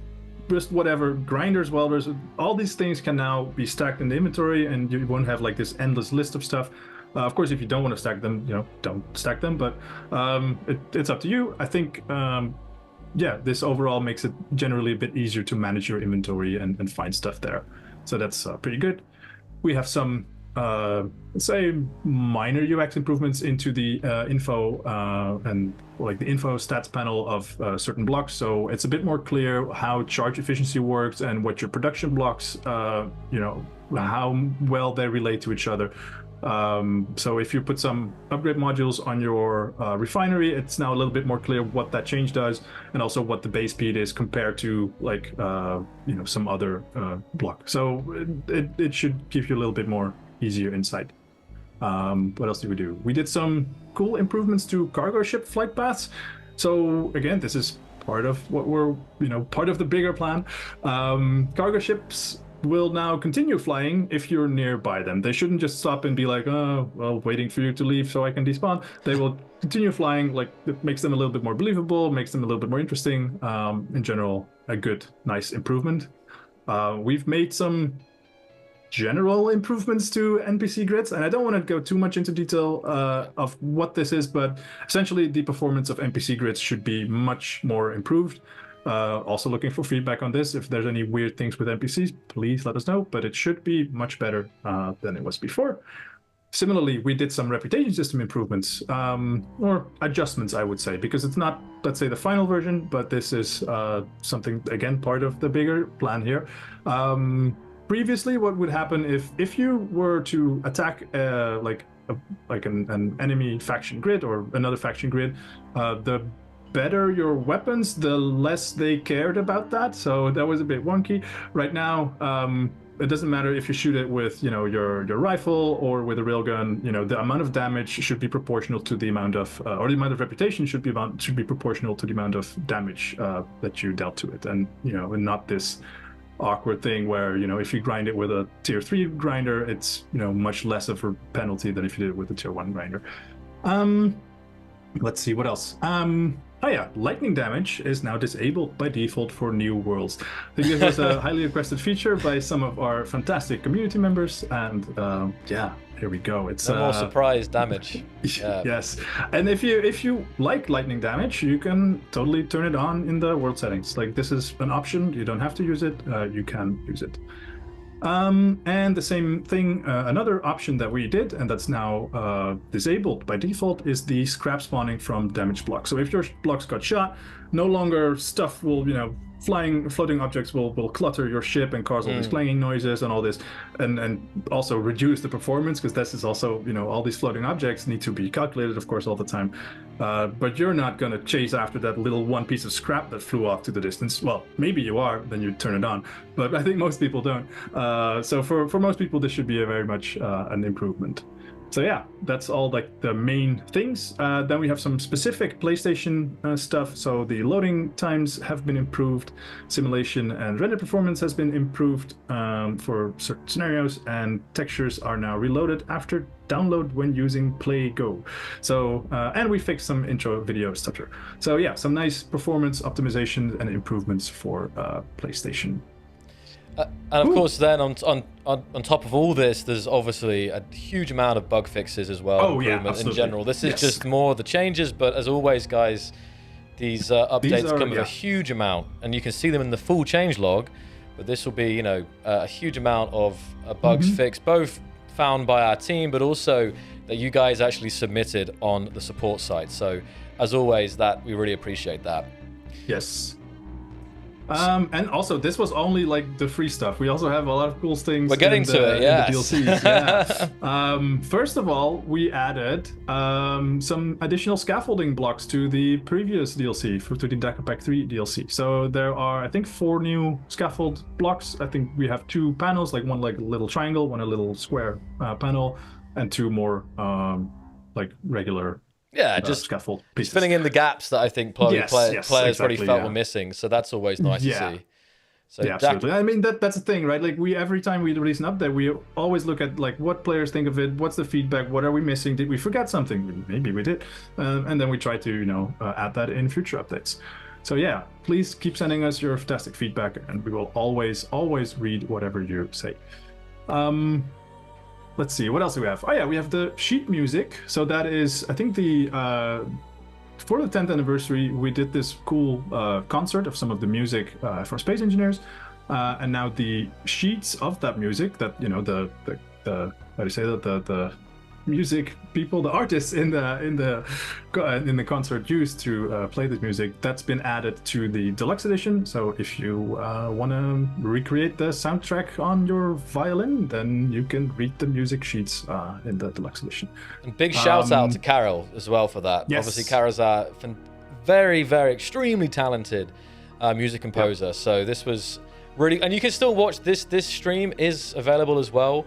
just whatever, grinders, welders, all these things can now be stacked in the inventory, and you won't have like this endless list of stuff. Of course, if you don't want to stack them, don't stack them, but it's up to you. I think, yeah, this overall makes it generally a bit easier to manage your inventory and find stuff there. So that's pretty good. We have some, let's say, minor UX improvements into the info and like the info stats panel of certain blocks. So it's a bit more clear how charge efficiency works and what your production blocks, how well they relate to each other. So if you put some upgrade modules on your refinery, it's now a little bit more clear what that change does, and also what the base speed is compared to like some other block. So it should give you a little bit more easier insight. What else did we do? We did some cool improvements to cargo ship flight paths. So again, this is part of what we're part of the bigger plan. Cargo ships will now continue flying if you're nearby them. They shouldn't just stop and be like, oh, well, waiting for you to leave so I can despawn. They will continue flying. Like, it makes them a little bit more believable, makes them a little bit more interesting. In general, a good, nice improvement. We've made some general improvements to NPC grids, and I don't want to go too much into detail of what this is, but essentially the performance of NPC grids should be much more improved. Also looking for feedback on this. If there's any weird things with NPCs, please let us know, but it should be much better than it was before. Similarly, we did some reputation system improvements, or adjustments, I would say, because it's not, let's say, the final version, but this is something, again, part of the bigger plan here. Previously, what would happen if you were to attack an enemy faction grid or another faction grid, the better your weapons, the less they cared about that. So that was a bit wonky. Right now, it doesn't matter if you shoot it with, your rifle or with a railgun. The amount of damage should be proportional to the amount of, or the amount of reputation should be proportional to the amount of damage that you dealt to it, and and not this awkward thing where if you grind it with a tier 3 grinder, it's much less of a penalty than if you did it with a tier 1 grinder. Let's see what else. Oh yeah, lightning damage is now disabled by default for new worlds. I think this was a highly requested feature by some of our fantastic community members, and yeah, here we go. It's no more surprise damage. Yeah. Yes, and if you like lightning damage, you can totally turn it on in the world settings. Like, this is an option. You don't have to use it. You can use it. And the same thing, another option that we did, and that's now disabled by default, is the scrap spawning from damaged blocks. So if your blocks got shot, no longer stuff will, floating objects will clutter your ship and cause all these clanging noises and all this, and also reduce the performance, because this is also, all these floating objects need to be calculated, of course, all the time. But you're not going to chase after that little one piece of scrap that flew off to the distance. Well, maybe you are, then you turn it on, but I think most people don't. So for most people, this should be a very much an improvement. So yeah, that's all like the main things. Then we have some specific PlayStation stuff. So the loading times have been improved, simulation and render performance has been improved for certain scenarios, and textures are now reloaded after download when using Play Go. So and we fixed some intro video stutter. So yeah, some nice performance optimization and improvements for PlayStation. And of course, then on top of all this, there's obviously a huge amount of bug fixes as well. Oh yeah, absolutely. In general, this is just more the changes. But as always, guys, these updates come with a huge amount, and you can see them in the full change log. But this will be, a huge amount of bugs fixed, both found by our team, but also that you guys actually submitted on the support site. So, as always, that we really appreciate that. Yes. And also, this was only like the free stuff. We also have a lot of cool things. We're getting to it, yeah. The DLCs, yeah. First of all, we added some additional scaffolding blocks to the previous DLC, to the Dakar Pack 3 DLC. So there are, I think, 4 new scaffold blocks. I think we have 2 panels, like one like a little triangle, one a little square panel, and 2 more like regular. Yeah, just scaffold pieces. Filling in the gaps that I think players exactly, already felt were missing. So that's always nice to see. So yeah, absolutely. I mean, that's the thing, right? Like, every time we release an update, we always look at like what players think of it, what's the feedback, what are we missing, did we forget something? Maybe we did, and then we try to add that in future updates. So yeah, please keep sending us your fantastic feedback, and we will always read whatever you say. Let's see, what else do we have? Oh yeah, we have the sheet music. So that is, I think for the 10th anniversary, we did this cool concert of some of the music for space engineers. And now the sheets of that music, that, the how do you say that, the music people, the artists in the concert used to play this music, that's been added to the deluxe edition. So if you want to recreate the soundtrack on your violin, then you can read the music sheets in the deluxe edition. And big shout out to Carol as well for that. Yes. Obviously, Carol's a very, very extremely talented music composer. Yep. So this was really, and you can still watch this. This stream is available as well.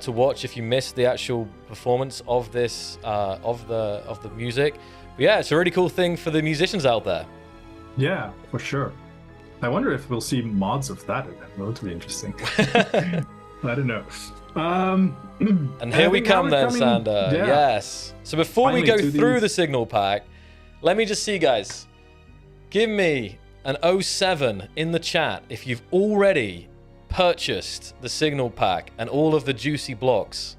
To watch if you missed the actual performance of this of the music. But yeah, it's a really cool thing for the musicians out there. Yeah, for sure. I wonder if we'll see mods of that. That would be interesting. I don't know. And here we come then, Sander. Yeah. Yes. So before finally, we go through the signal pack, let me just see, guys. Give me an 07 in the chat if you've already purchased the signal pack and all of the juicy blocks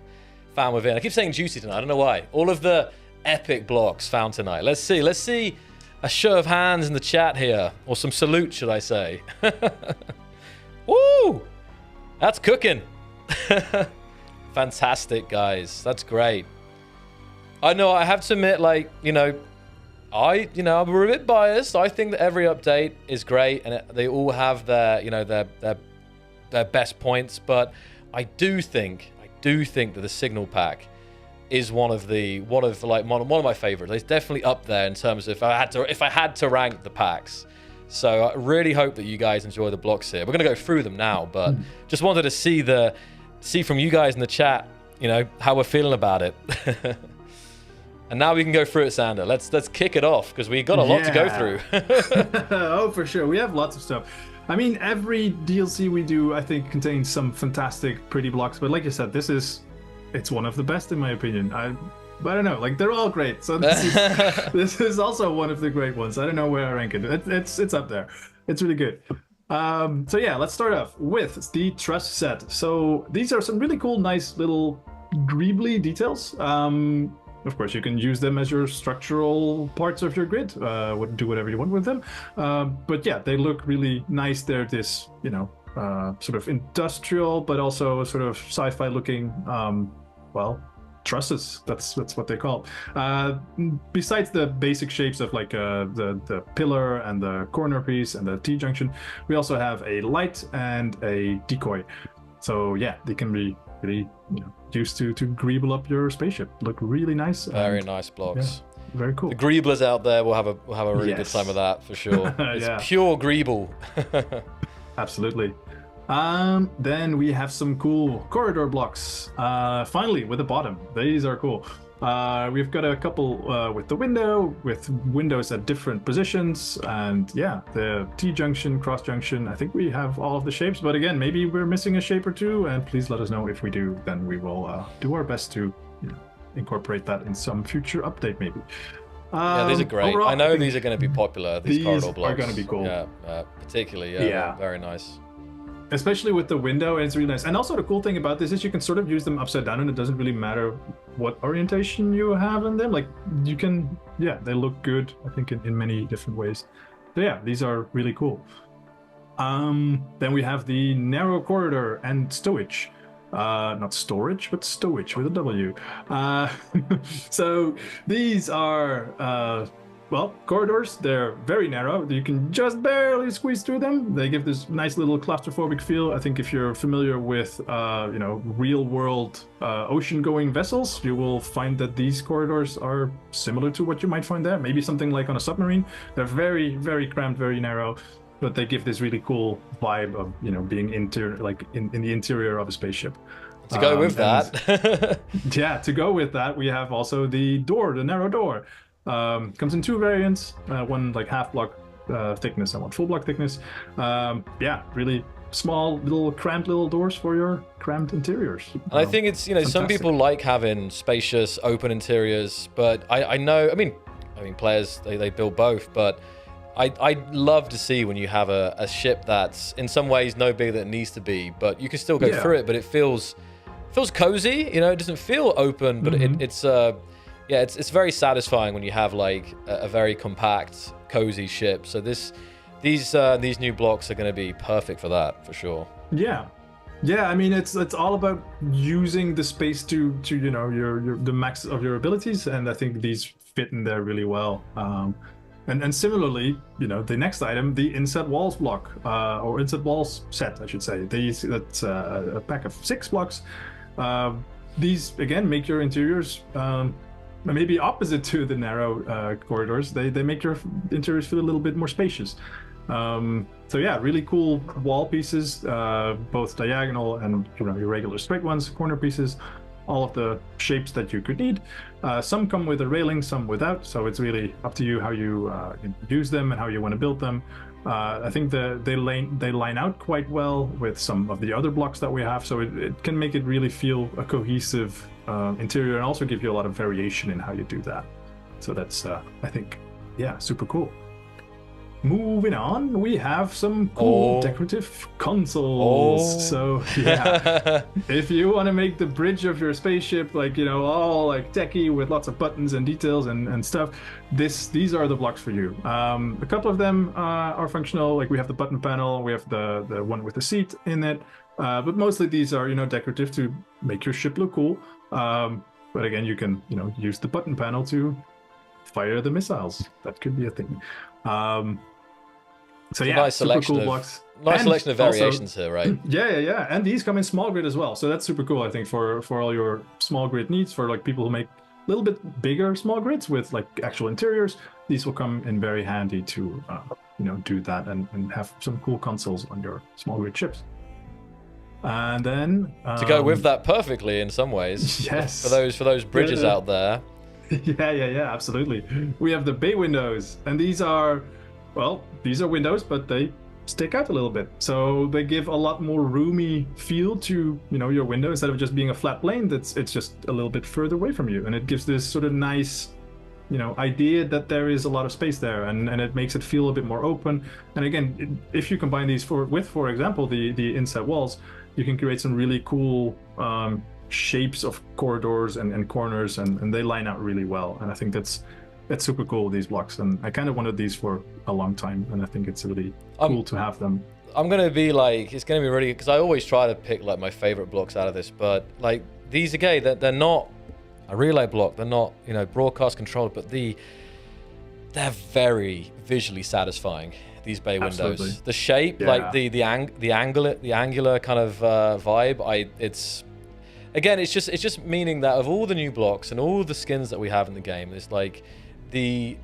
found within. I keep saying juicy tonight, I don't know why. All of the epic blocks found tonight. Let's see a show of hands in the chat here, or some salute, should I say. Woo! That's cooking. Fantastic, guys. That's great. I know I have to admit, like, we're a bit biased. I think that every update is great, and they all have their best points, but I do think that the signal pack is one of my favorites. It's definitely up there in terms of if I had to rank the packs. So I really hope that you guys enjoy the blocks here. We're going to go through them now, but just wanted to see from you guys in the chat, you know, how we're feeling about it. And now we can go through it, Sander. Let's kick it off, because we got a lot to go through. Oh, for sure. We have lots of stuff. I mean, every DLC we do, I think, contains some fantastic, pretty blocks. But like you said, it's one of the best in my opinion. I don't know, like they're all great. So this is also one of the great ones. I don't know where I rank it. It's up there. It's really good. So yeah, let's start off with the truss set. So these are some really cool, nice little greebly details. Of course, you can use them as your structural parts of your grid. Do whatever you want with them. But yeah, they look really nice. They're this, you know, sort of industrial, but also sort of sci-fi looking, well, trusses. That's what they call it. Besides the basic shapes of like the pillar and the corner piece and the T-junction, we also have a light and a decoy. So yeah, they can be really, you know, used to greeble up your spaceship. Look really nice. Very nice blocks. Yeah, very cool. The greeblers out there will have a really good time with that for sure. It's pure greeble. Absolutely. Then we have some cool corridor blocks. Finally, with the bottom. These are cool. We've got a couple with the window, with windows at different positions, and yeah, the T-junction, cross-junction. I think we have all of the shapes, but again, maybe we're missing a shape or two, and please let us know if we do. Then we will do our best to, you know, incorporate that in some future update, maybe. Yeah, these are great. Overall, I know these are going to be popular. These corridor blocks are going to be cool. Yeah, particularly. Yeah, very nice. Especially with the window, and it's really nice. And also the cool thing about this is you can sort of use them upside down, and it doesn't really matter what orientation you have in them. Like you can, yeah, they look good, I think, in many different ways. So yeah, these are really cool. Then we have the narrow corridor and stowage. Not storage, but stowage with a W. So these are well, corridors. They're very narrow. You can just barely squeeze through them. They give this nice little claustrophobic feel. I think if you're familiar with, you know, real-world ocean-going vessels, you will find that these corridors are similar to what you might find there. Maybe something like on a submarine. They're very, very cramped, very narrow, but they give this really cool vibe of, you know, being in the interior of a spaceship. To go with that. Yeah, to go with that, we have also the door, the narrow door. Comes in two variants, one like half block thickness and one full block thickness. Yeah, really small, cramped little doors for your cramped interiors. And I think it's, you know, some people like having spacious, open interiors, but I know, I mean, players, they build both, but I'd love to see when you have a ship that's in some ways no bigger than it needs to be, but you can still go through it, but it feels cozy, you know, it doesn't feel open, but it's very satisfying when you have like a very compact, cozy ship. So these new blocks are going to be perfect for that, for sure. Yeah. I mean, it's all about using the space to you know the max of your abilities, and I think these fit in there really well. And similarly, you know, the next item, the inset walls block, or inset walls set, I should say. That's a pack of 6 blocks. These again make your interiors. Maybe opposite to the narrow corridors, they make your interiors feel a little bit more spacious. So yeah, really cool wall pieces, both diagonal and, you know, irregular straight ones, corner pieces, all of the shapes that you could need. Some come with a railing, some without, so it's really up to you how you use them and how you want to build them. I think they line out quite well with some of the other blocks that we have, so it can make it really feel a cohesive interior, and also give you a lot of variation in how you do that. So that's I think, yeah, super cool. Moving on, we have some cool decorative consoles. So yeah, if you want to make the bridge of your spaceship like, you know, all like techie with lots of buttons and details and stuff, these are the blocks for you. A couple of them are functional, like we have the button panel, we have the one with the seat in it, but mostly these are, you know, decorative to make your ship look cool. But again, you can, you know, use the button panel to fire the missiles. That could be a thing. So yeah, nice super cool blocks. Nice selection of variations also, here, right? Yeah. And these come in small grid as well. So that's super cool, I think, for all your small grid needs, for like people who make a little bit bigger small grids with like actual interiors. These will come in very handy to, you do that and have some cool consoles on your small grid ships. And then to go with that perfectly in some ways. Yes. For those bridges out there. Yeah, absolutely. We have the bay windows, and these are windows, but they stick out a little bit. So they give a lot more roomy feel to, your window. Instead of just being a flat plane, it's just a little bit further away from you. And it gives this sort of nice, idea that there is a lot of space there, and it makes it feel a bit more open. And again, if you combine these with, for example, the inside walls, you can create some really cool shapes of corridors and corners, and they line out really well. And I think that's super cool, these blocks, and I kind of wanted these for a long time, and I think it's really cool to have them. I'm gonna be it's gonna be really, because I always try to pick my favorite blocks out of this, but these again, they're not a relay block, they're not broadcast controlled, but they're very visually satisfying, these bay windows. Absolutely. The shape, the angular kind of vibe, it's just meaning that of all the new blocks and all the skins that we have in the game, it's the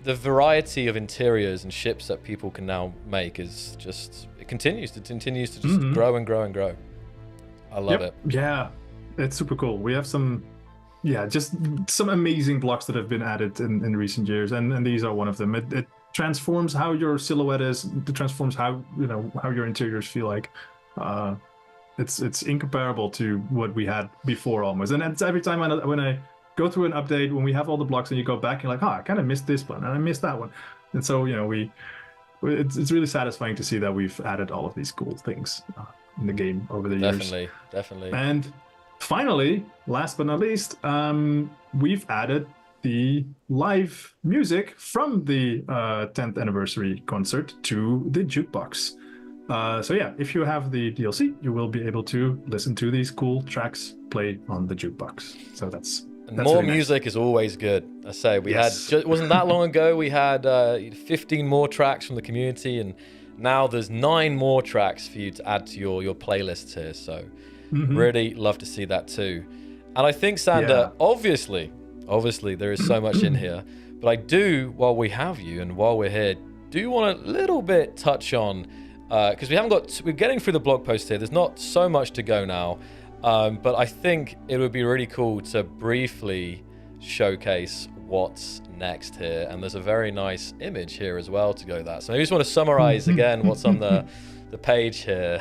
variety of interiors and ships that people can now make is just, it continues to just grow and grow and grow. I love it. Yeah, it's super cool. We have just some amazing blocks that have been added in recent years, and these are one of them. It transforms how your silhouette is. It transforms how how your interiors feel like. It's incomparable to what we had before almost. And it's every time when I go through an update, when we have all the blocks and you go back, you're like, I kind of missed this one and I missed that one. And so it's really satisfying to see that we've added all of these cool things in the game over the years. Definitely. And finally, last but not least, we've added the live music from the 10th anniversary concert to the jukebox. So yeah, if you have the DLC, you will be able to listen to these cool tracks play on the jukebox. So that's more really music nice. Is always good. I say we had, Yes. it wasn't that long ago, we had 15 more tracks from the community, and now there's 9 more tracks for you to add to your playlists here. So really love to see that too. And I think, Sander, obviously there is so much in here, but I do, while we have you and while we're here, do want a little bit touch on, because we're getting through the blog post here. There's not so much to go now, but I think it would be really cool to briefly showcase what's next here. And there's a very nice image here as well to go with that. So I just want to summarize again what's on the page here.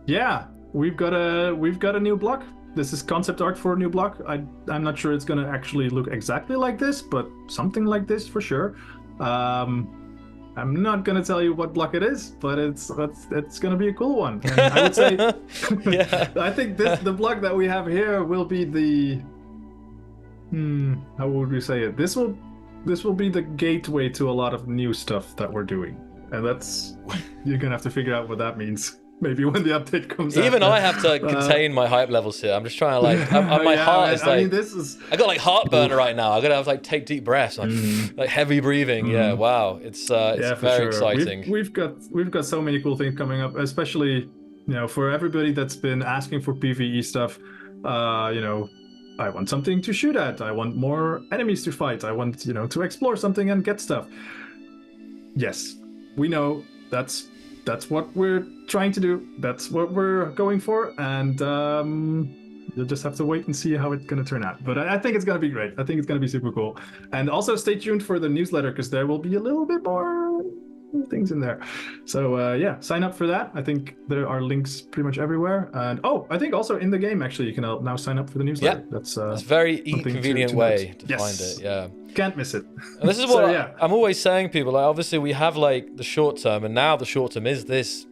Yeah, we've got a new block. This is concept art for a new block. I'm not sure it's going to actually look exactly like this, but something like this for sure. I'm not going to tell you what block it is, but it's going to be a cool one. And I would say, I think the block that we have here will be the, how would we say it? This will be the gateway to a lot of new stuff that we're doing, and you're going to have to figure out what that means. Maybe when the update comes out. Even I have to contain my hype levels here. I'm just trying to my heart is I got heartburn right now. I gotta have take deep breaths, like heavy breathing. Yeah, wow, it's very exciting. We've got so many cool things coming up, especially for everybody that's been asking for PvE stuff. I want something to shoot at. I want more enemies to fight. I want to explore something and get stuff. Yes, we know that's what we're trying to do. That's what we're going for, and you'll just have to wait and see how it's going to turn out. But I think it's going to be great. I think it's going to be super cool. And also stay tuned for the newsletter, because there will be a little bit more things in there. So sign up for that. I think there are links pretty much everywhere. And I think also in the game, actually, you can now sign up for the newsletter. Yeah, that's a very convenient way to find it. Yeah. Can't miss it. And this is what I'm always saying, people. Obviously, we have the short term, and now the short term is this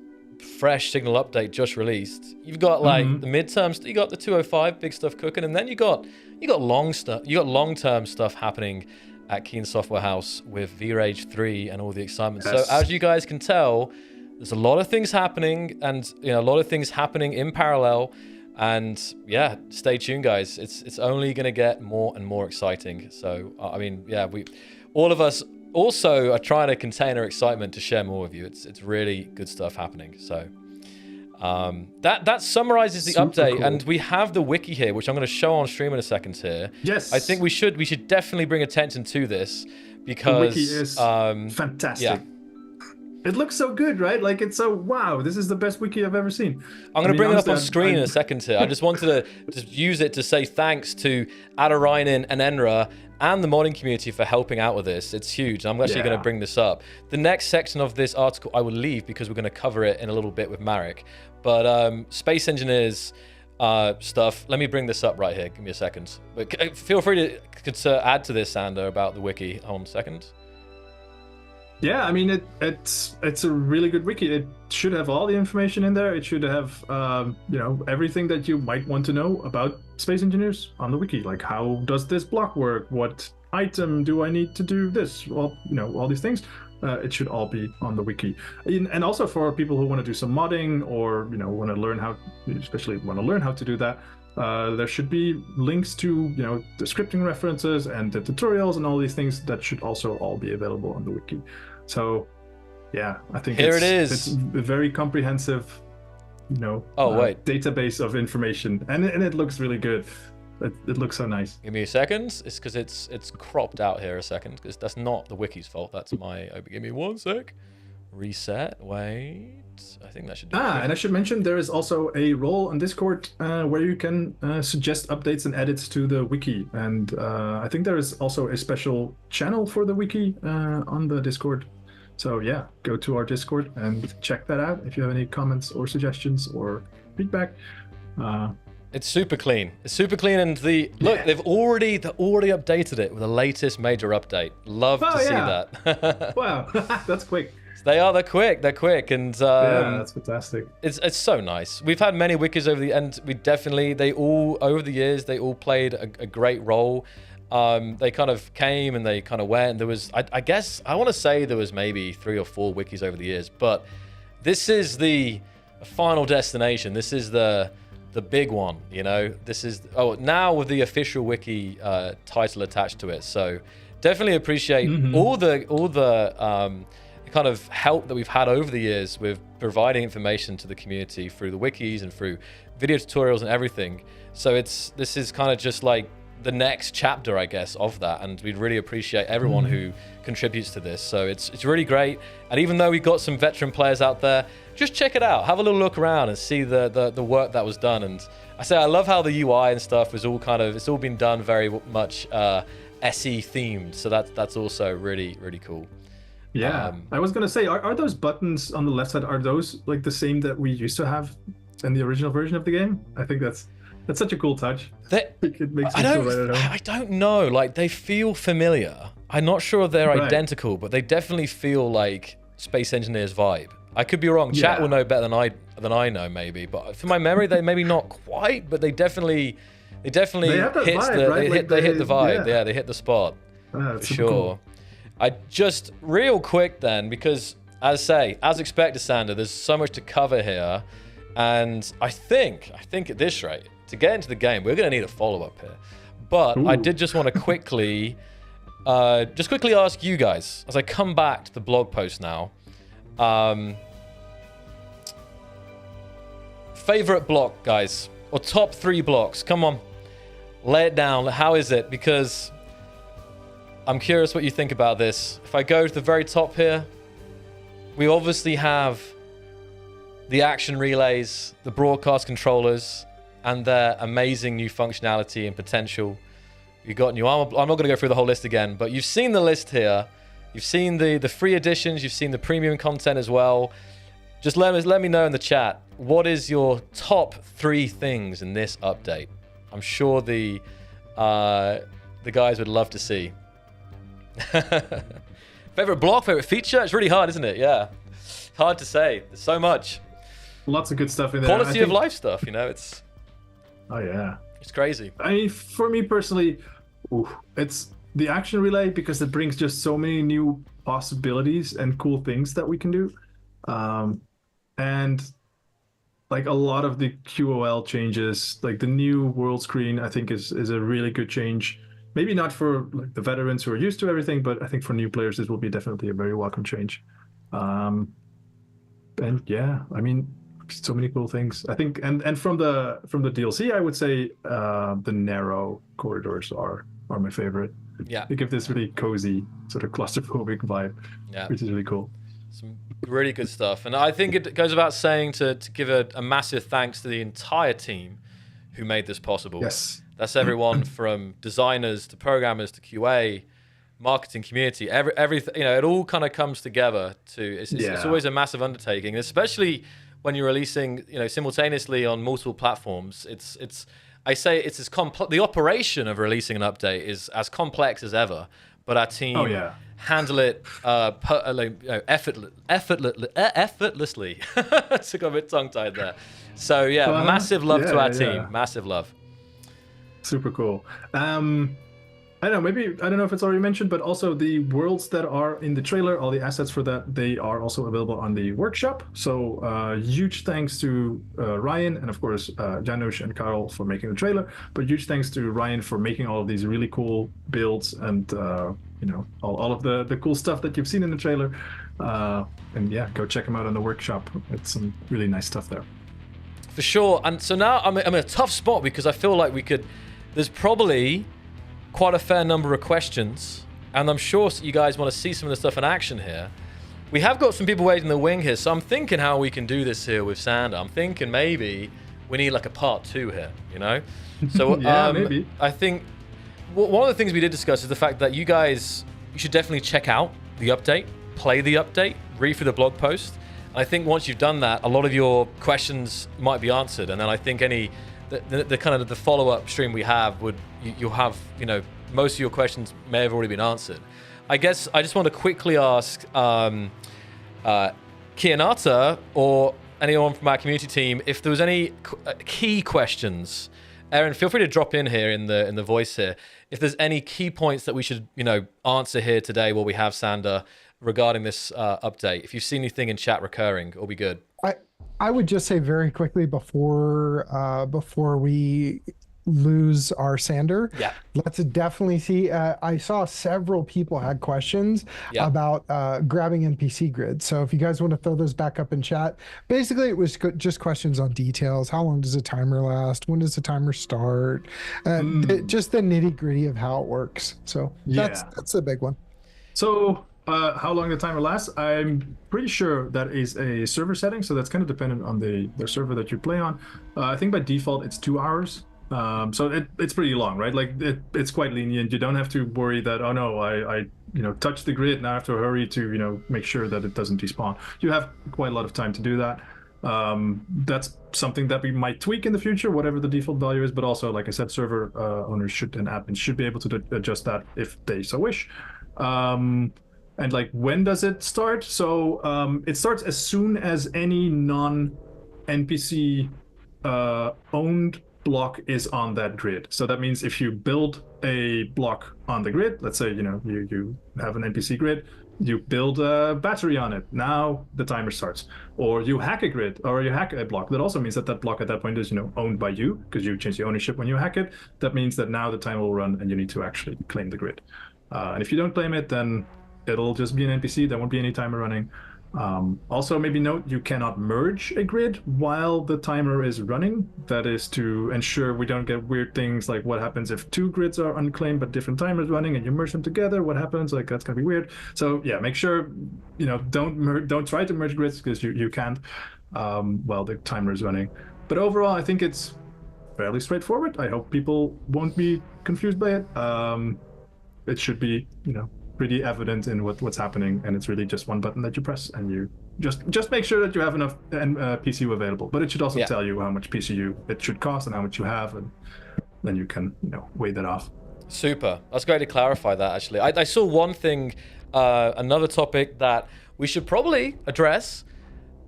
fresh signal update just released. You've got the midterms. You got the 205 big stuff cooking, and then you got long stuff. You got long term stuff happening at Keen Software House with V-Rage 3 and all the excitement. Yes. So as you guys can tell, there's a lot of things happening, and a lot of things happening in parallel. And yeah, stay tuned, guys. It's only going to get more and more exciting. So we all of us also are trying to contain our excitement to share more with you. It's really good stuff happening. So that summarizes the update, cool. And we have the wiki here, which I'm going to show on stream in a second here. Yes, I think we should definitely bring attention to this, because the wiki is fantastic. yeah. It looks so good, right? Like, it's so, wow, this is the best wiki I've ever seen. I'm going to bring it up on honestly, screen in a second here. I just wanted to just use it to say thanks to Adarainen and Enra and the modding community for helping out with this. It's huge. I'm actually going to bring this up. The next section of this article I will leave because we're going to cover it in a little bit with Marek. But Space Engineers stuff, let me bring this up right here. Give me a second. But feel free to add to this, Sander, about the wiki. Hold on a second. Yeah, I mean, it's a really good wiki. It should have all the information in there. It should have, everything that you might want to know about space engineers on the wiki. Like, how does this block work? What item do I need to do this? Well, all these things. It should all be on the wiki. And also for people who want to do some modding or, want to learn how to do that, there should be links to, the scripting references and the tutorials and all these things that should also all be available on the wiki. So, yeah, I think Here it is. It's a very comprehensive, database of information, and it looks really good. It looks so nice. Give me a second. It's because it's cropped out here a second, because that's not the wiki's fault. That's my. Give me 1 sec. Reset. Wait. I think that should do it. And I should mention there is also a role on Discord where you can suggest updates and edits to the wiki, and I think there is also a special channel for the wiki on the Discord. So yeah, go to our Discord and check that out if you have any comments or suggestions or feedback. It's super clean. It's super clean, and they've already updated it with the latest major update. Love to see that. Wow, that's quick. They're quick, and yeah, that's fantastic. It's so nice. We've had many wikis over the years they all played a great role. They kind of came and they kind of went. There was, I guess, I want to say there was maybe 3 or 4 wikis over the years, but this is the final destination. This is the big one, This is now with the official wiki title attached to it. So definitely appreciate all the kind of help that we've had over the years with providing information to the community through the wikis and through video tutorials and everything. So this is kind of just like the next chapter, I guess, of that, and we'd really appreciate everyone who contributes to this. So it's really great, and even though we've got some veteran players out there, just check it out, have a little look around and see the work that was done. And I love how the UI and stuff was all it's all been done very much SE themed, so that's also really, really cool. Yeah, I was gonna say, are those buttons on the left side, are those like the same that we used to have in the original version of the game? I think that's such a cool touch. It makes me feel right at home. I don't know, like they feel familiar. I'm not sure if they're identical, but they definitely feel like Space Engineers vibe. I could be wrong. Chat will know better than I know, maybe. But from my memory, they maybe not quite, but they definitely hit the vibe. Yeah, they hit the spot for sure. Cool. I just real quick then, because as expected, Sander, there's so much to cover here, and I think at this rate, to get into the game, we're going to need a follow-up here. But I did just want to quickly ask you guys, as I come back to the blog post now, favorite block, guys, or top 3 blocks. Come on, lay it down. How is it? Because I'm curious what you think about this. If I go to the very top here, we obviously have the action relays, the broadcast controllers, and their amazing new functionality and potential. You got new armor. I'm not going to go through the whole list again, but you've seen the list here. You've seen the free editions. You've seen the premium content as well. Just let me know in the chat, what is your top 3 things in this update? I'm sure the guys would love to see. Favorite block, favorite feature? It's really hard, isn't it? Yeah, hard to say. There's so much. Lots of good stuff in there. Quality of life stuff, it's. Oh yeah. It's crazy. I mean, for me personally, it's the action relay, because it brings just so many new possibilities and cool things that we can do. And like a lot of the QOL changes, like the new world screen, I think is a really good change. Maybe not for like the veterans who are used to everything, but I think for new players, this will be definitely a very welcome change. And yeah, I mean, so many cool things. I think, and from the DLC, I would say the narrow corridors are my favorite. Yeah. They give this really cozy, sort of claustrophobic vibe, Yeah. which is really cool. Some really good stuff. And I think it goes without saying to give a massive thanks to the entire team who made this possible. Yes. That's everyone from designers to programmers to QA, marketing community, everything, you know, it all kind of comes together it's always a massive undertaking, especially when you're releasing, you know, simultaneously on multiple platforms. I say it's as complex. The operation of releasing an update is as complex as ever, but our team handle it effortlessly. Took a bit tongue tied there. So yeah, massive love to our team. Massive love. Super cool. I don't know, maybe, I don't know if it's already mentioned, but also the worlds that are in the trailer, all the assets for that, they are also available on the workshop. So huge thanks to Ryan and of course Janusz and Karl for making the trailer, but huge thanks to Ryan for making all of these really cool builds and you know, all of the cool stuff that you've seen in the trailer. And yeah, go check them out on the workshop. It's some really nice stuff there. For sure. And so now I'm in a tough spot because I feel like there's probably quite a fair number of questions, and I'm sure you guys want to see some of the stuff in action here. We have got some people waiting in the wing here, so I'm thinking how we can do this here with Sander. I'm thinking maybe we need like a part 2 here, you know? So maybe. I think one of the things we did discuss is the fact that you should definitely check out the update, play the update, read through the blog post. And I think once you've done that, a lot of your questions might be answered, and then I think the kind of the follow-up stream we have you'll have, you know, most of your questions may have already been answered. I guess I just want to quickly ask Kianata or anyone from our community team if there was any key questions. Aaron, feel free to drop in here in the voice here if there's any key points that we should, you know, answer here today while we have Sander regarding this update. If you see anything in chat recurring, it'll be good. I would just say very quickly before we lose our Sander, let's definitely see. I saw several people had questions about grabbing NPC grids. So if you guys want to throw those back up in chat, basically it was just questions on details. How long does a timer last? When does the timer start? Just the nitty gritty of how it works. So that's the big one. So how long the timer lasts, I'm pretty sure that is a server setting, so that's kind of dependent on the server that you play on. I think by default it's 2 hours. So it's pretty long, right? Like it's quite lenient. You don't have to worry that, oh no, I you know, touch the grid, now I have to hurry to, you know, make sure that it doesn't despawn. You have quite a lot of time to do that. That's something that we might tweak in the future, whatever the default value is, but also, like I said, server owners and admins should be able to adjust that if they so wish. And like, when does it start? So it starts as soon as any non-NPC owned block is on that grid. So that means if you build a block on the grid, let's say, you know, you have an NPC grid, you build a battery on it, now the timer starts. Or you hack a grid, or you hack a block. That also means that that block at that point is, you know, owned by you, because you change the ownership when you hack it. That means that now the timer will run and you need to actually claim the grid. And if you don't claim it, then it'll just be an NPC. There won't be any timer running. Also, maybe note, you cannot merge a grid while the timer is running. That is to ensure we don't get weird things like what happens if 2 grids are unclaimed but different timers running and you merge them together. What happens? Like, that's gonna be weird. So yeah, make sure, you know, don't try to merge grids, because you can't while the timer is running. But overall, I think it's fairly straightforward. I hope people won't be confused by it. It should be, you know, pretty evident in what's happening, and it's really just one button that you press, and you just make sure that you have enough PCU available. But it should also tell you how much PCU it should cost and how much you have, and then you can, you know, weigh that off. Super. That's great to clarify that, actually. I saw one thing, another topic that we should probably address.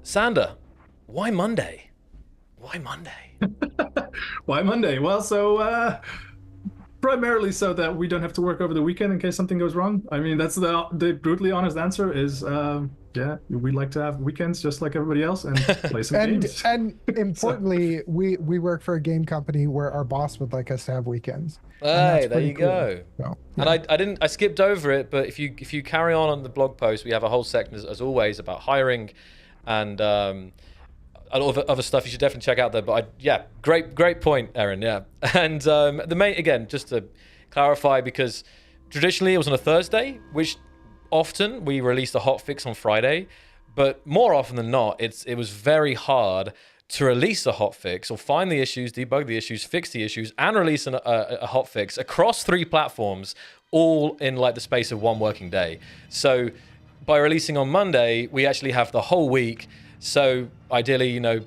Sander, why Monday? Why Monday? Why Monday? Well, so primarily so that we don't have to work over the weekend in case something goes wrong. I mean, that's the brutally honest answer is, yeah, we'd like to have weekends just like everybody else and play some games. And importantly, we work for a game company where our boss would like us to have weekends. Hey, there you go. So, yeah. And I skipped over it, but if you carry on the blog post, we have a whole section as always about hiring and a lot of other stuff you should definitely check out there. But great point, Aaron. Yeah, and the main, again, just to clarify, because traditionally it was on a Thursday, which often we released a hotfix on Friday, but more often than not, it was very hard to release a hotfix or find the issues, debug the issues, fix the issues, and release a hotfix across 3 platforms, all in like the space of 1 working day. So by releasing on Monday, we actually have the whole week. So ideally, you know,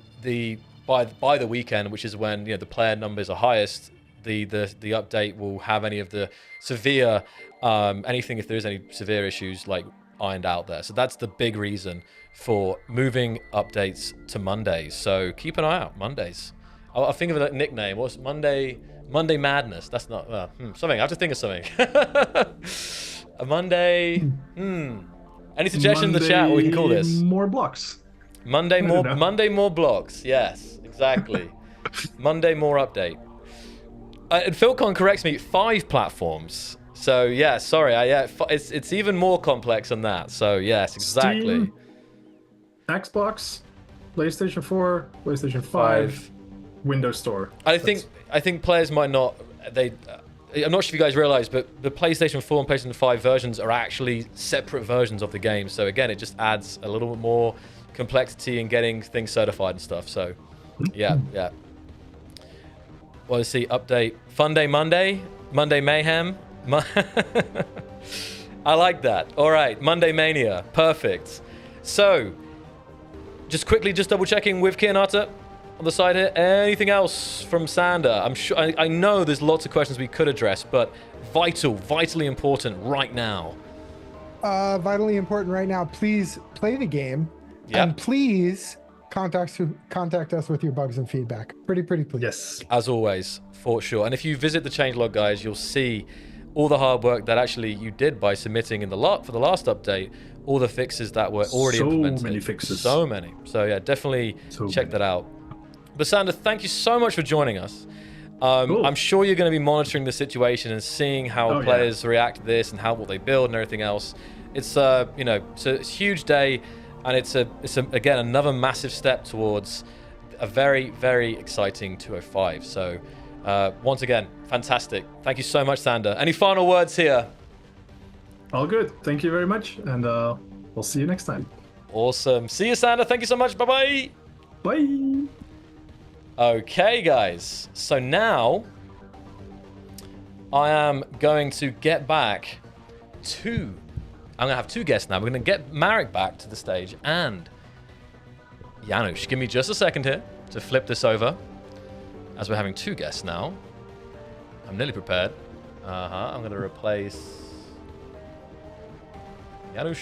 by the weekend, which is when, you know, the player numbers are highest, the update will have any of the severe anything, if there is any severe issues, like ironed out there. So that's the big reason for moving updates to Mondays. So keep an eye out, Mondays. I'll think of a nickname. What's Monday Madness? That's not something. I have to think of something. A Monday. Any suggestion in the chat what we can call this? More blocks. Monday more blocks. Yes, exactly. Monday more update. And Philcon corrects me, 5 platforms. So yeah, sorry, it's even more complex than that. So yes, exactly. Steam, Xbox, PlayStation 4, PlayStation 5, Windows Store. I think players might not. I'm not sure if you guys realize, but the PlayStation 4 and PlayStation 5 versions are actually separate versions of the game. So again, it just adds a little bit more complexity in getting things certified and stuff. So yeah. Well, let's see. Update. Fun Day Monday. Monday Mayhem. I like that. All right. Monday Mania. Perfect. So, just quickly, just double checking with Kianata on the side here. Anything else from Sander? I'm sure. I know there's lots of questions we could address, but vitally important right now. Vitally important right now. Please play the game. Yep. And please contact us with your bugs and feedback. Pretty please. Yes. As always, for sure. And if you visit the changelog, guys, you'll see all the hard work that actually you did by submitting in for the last update, all the fixes that were already implemented. So many fixes. So many. So yeah, definitely check that out. But Sander, thank you so much for joining us. Cool. I'm sure you're going to be monitoring the situation and seeing how players react to this and what they build and everything else. It's it's a huge day. And it's again another massive step towards a very, very exciting 205. So once again, fantastic. Thank you so much, Sander. Any final words here? All good. Thank you very much, and we'll see you next time. Awesome. See you, Sander. Thank you so much. Bye-bye. Bye. Okay, guys. So now I am going to get back to... I'm going to have 2 guests now. We're going to get Marek back to the stage and Janusz. Give me just a second here to flip this over, as we're having 2 guests now. I'm nearly prepared. I'm going to replace Janusz.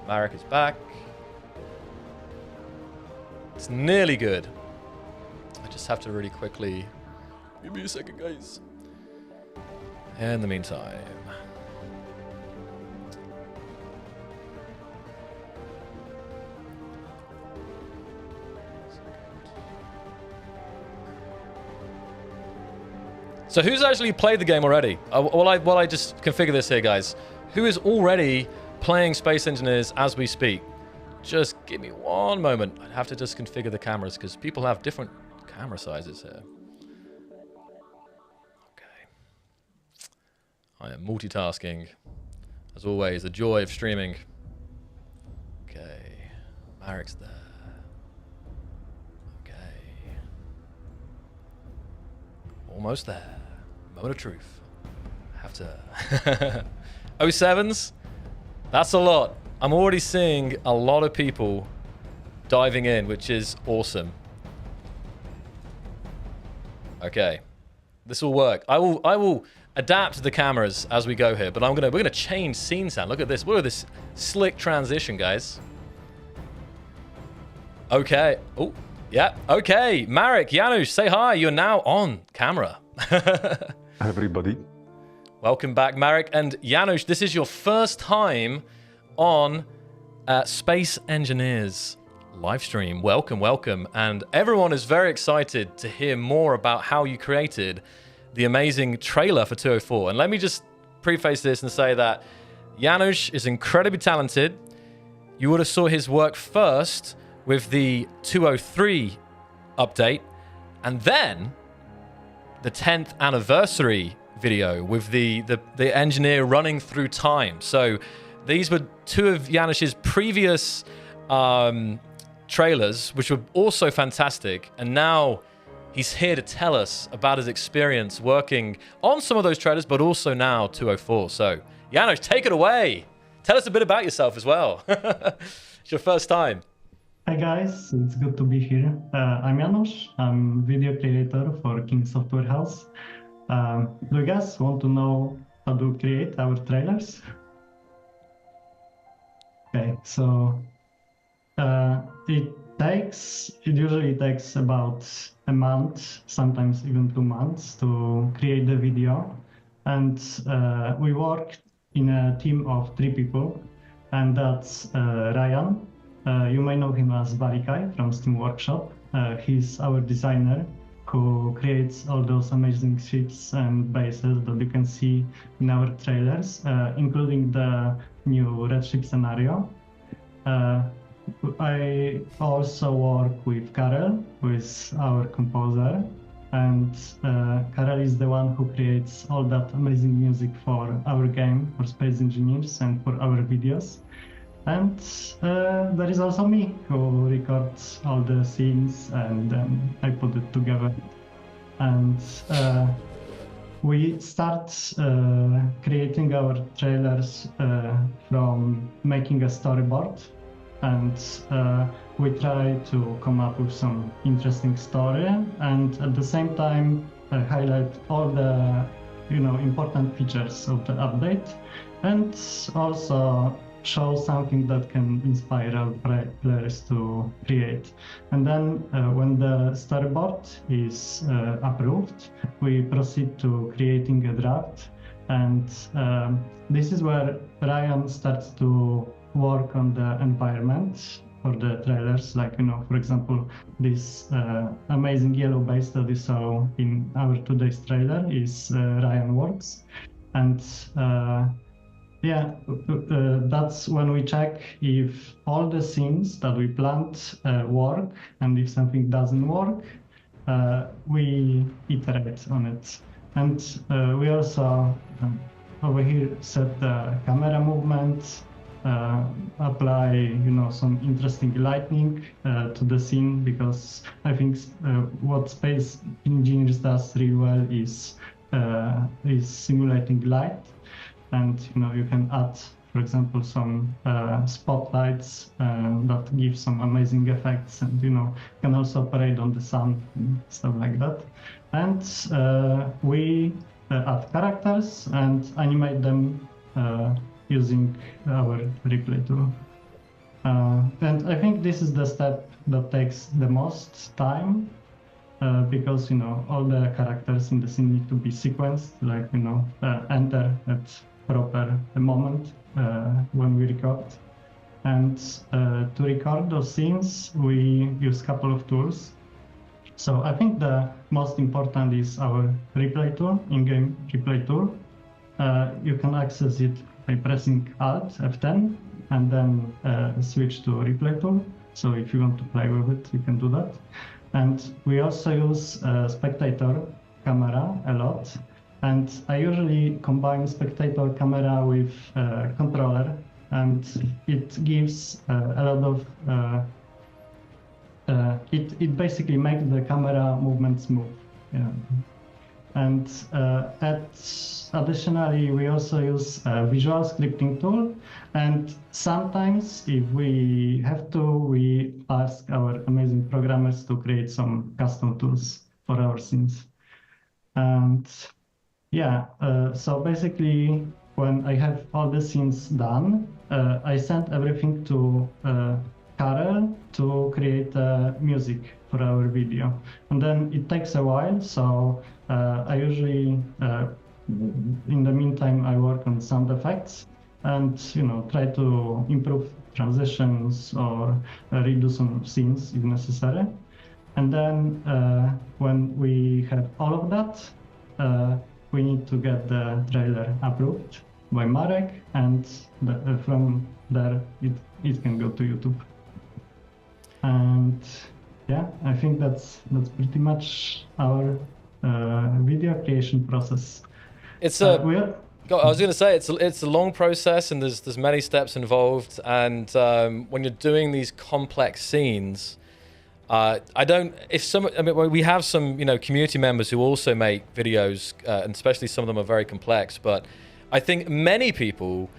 Marek is back. It's nearly good. I just have to really quickly... Give me a second, guys. In the meantime, so who's actually played the game already? While I just configure this here, guys, who is already playing Space Engineers as we speak? Just give me one moment. I have to just configure the cameras because people have different camera sizes here. I am multitasking. As always, the joy of streaming. Okay. Marek's there. Okay. Almost there. Moment of truth. Have to... 07s? That's a lot. I'm already seeing a lot of people diving in, which is awesome. Okay. This will work. I will adapt the cameras as we go here, but we're gonna change scene sound. Look at this. Look at this slick transition, guys. Okay. Oh, yeah. Okay. Marek, Janusz, say hi. You're now on camera. Hi, everybody. Welcome back, Marek. And Janusz, this is your first time on Space Engineers Livestream. Welcome. And everyone is very excited to hear more about how you created the amazing trailer for 204. And let me just preface this and say that Janusz is incredibly talented. You would have saw his work first with the 203 update, and then the 10th anniversary video with the engineer running through time. So these were two of Janus's previous trailers, which were also fantastic. And now he's here to tell us about his experience working on some of those trailers, but also now 204. So Janus, take it away. Tell us a bit about yourself as well. It's your first time. Hi guys, it's good to be here. I'm Janusz. I'm video creator for King Software House. Do you guys want to know how to create our trailers? Okay, so it usually takes about a month, sometimes even 2 months to create the video. And we work in a team of 3 people, and that's Ryan. You may know him as Barikai from Steam Workshop. He's our designer who creates all those amazing ships and bases that you can see in our trailers, including the new Red Ship scenario. I also work with Karel, who is our composer, and Karel is the one who creates all that amazing music for our game, for Space Engineers, and for our videos. And there is also me, who records all the scenes and then I put it together. And we start creating our trailers from making a storyboard, and we try to come up with some interesting story, and at the same time highlight all the important features of the update, and also show something that can inspire our players to create. And then when the storyboard is approved, we proceed to creating a draft. And this is where Ryan starts to work on the environment for the trailers. Like, for example, this amazing yellow base that you saw in our today's trailer is Ryan works. And that's when we check if all the scenes that we planned work, and if something doesn't work, we iterate on it. And we also over here set the camera movement, apply some interesting lighting to the scene, because I think what Space Engineers does really well is simulating light. And you can add, for example, some spotlights that give some amazing effects, and can also operate on the sun and stuff like that. And we add characters and animate them using our replay tool. And I think this is the step that takes the most time, because all the characters in the scene need to be sequenced, like enter at proper moment when we record. And to record those scenes, we use a couple of tools. So I think the most important is our replay tool, in-game replay tool. You can access it by pressing Alt F10 and then switch to replay tool. So if you want to play with it, you can do that. And we also use spectator camera a lot. And I usually combine spectator camera with controller, and it gives a lot of it basically makes the camera movement smooth. Yeah. And additionally, we also use a visual scripting tool, and sometimes if we have to, we ask our amazing programmers to create some custom tools for our scenes. And so basically, when I have all the scenes done, I send everything to Karel to create music for our video. And then it takes a while, so I usually, in the meantime, I work on sound effects and try to improve transitions or redo some scenes if necessary. And then when we have all of that, we need to get the trailer approved by Marek, and from there it can go to YouTube. And I think that's pretty much our video creation process. It's a. I was going to say it's a long process, and there's many steps involved. And when you're doing these complex scenes, we have some community members who also make videos, and especially some of them are very complex. But I think many people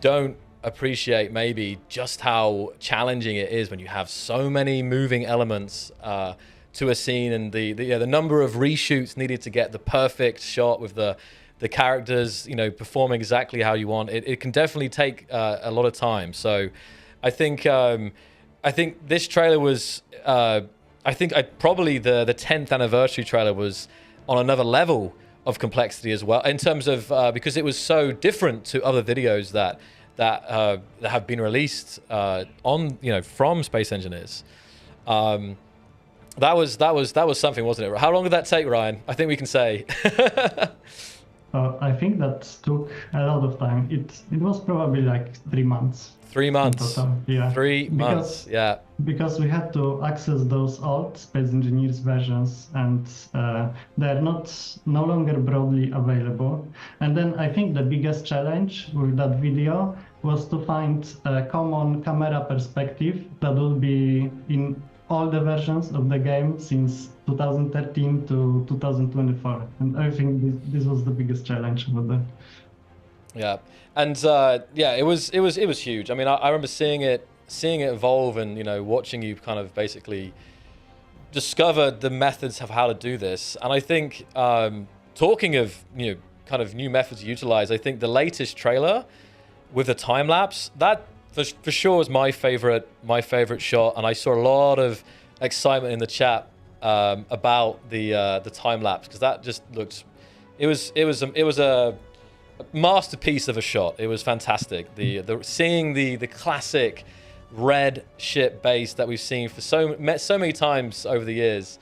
don't appreciate maybe just how challenging it is when you have so many moving elements to a scene, and the number of reshoots needed to get the perfect shot with the characters, performing exactly how you want. It can definitely take a lot of time. So I think this trailer was, probably the 10th anniversary trailer was on another level of complexity as well, in terms of, because it was so different to other videos that have been released from Space Engineers. That was something, wasn't it? How long did that take, Ryan? I think we can say. I think that took a lot of time. It was probably like 3 months. 3 months. Total. Yeah. 3 months. Yeah. Because we had to access those old Space Engineers versions, and they're no longer broadly available. And then I think the biggest challenge with that video was to find a common camera perspective that would be in all the versions of the game since 2013 to 2024, and I think this was the biggest challenge with that. Yeah, and it was huge. I mean, I remember seeing it evolve, and watching you kind of basically discover the methods of how to do this. And I think talking of kind of new methods to utilize, I think the latest trailer with the time lapse, that for sure was my favorite shot, and I saw a lot of excitement in the chat about the time lapse, because that just looked, it was a masterpiece of a shot. It was fantastic. Seeing the classic red ship base that we've seen for so many times over the years,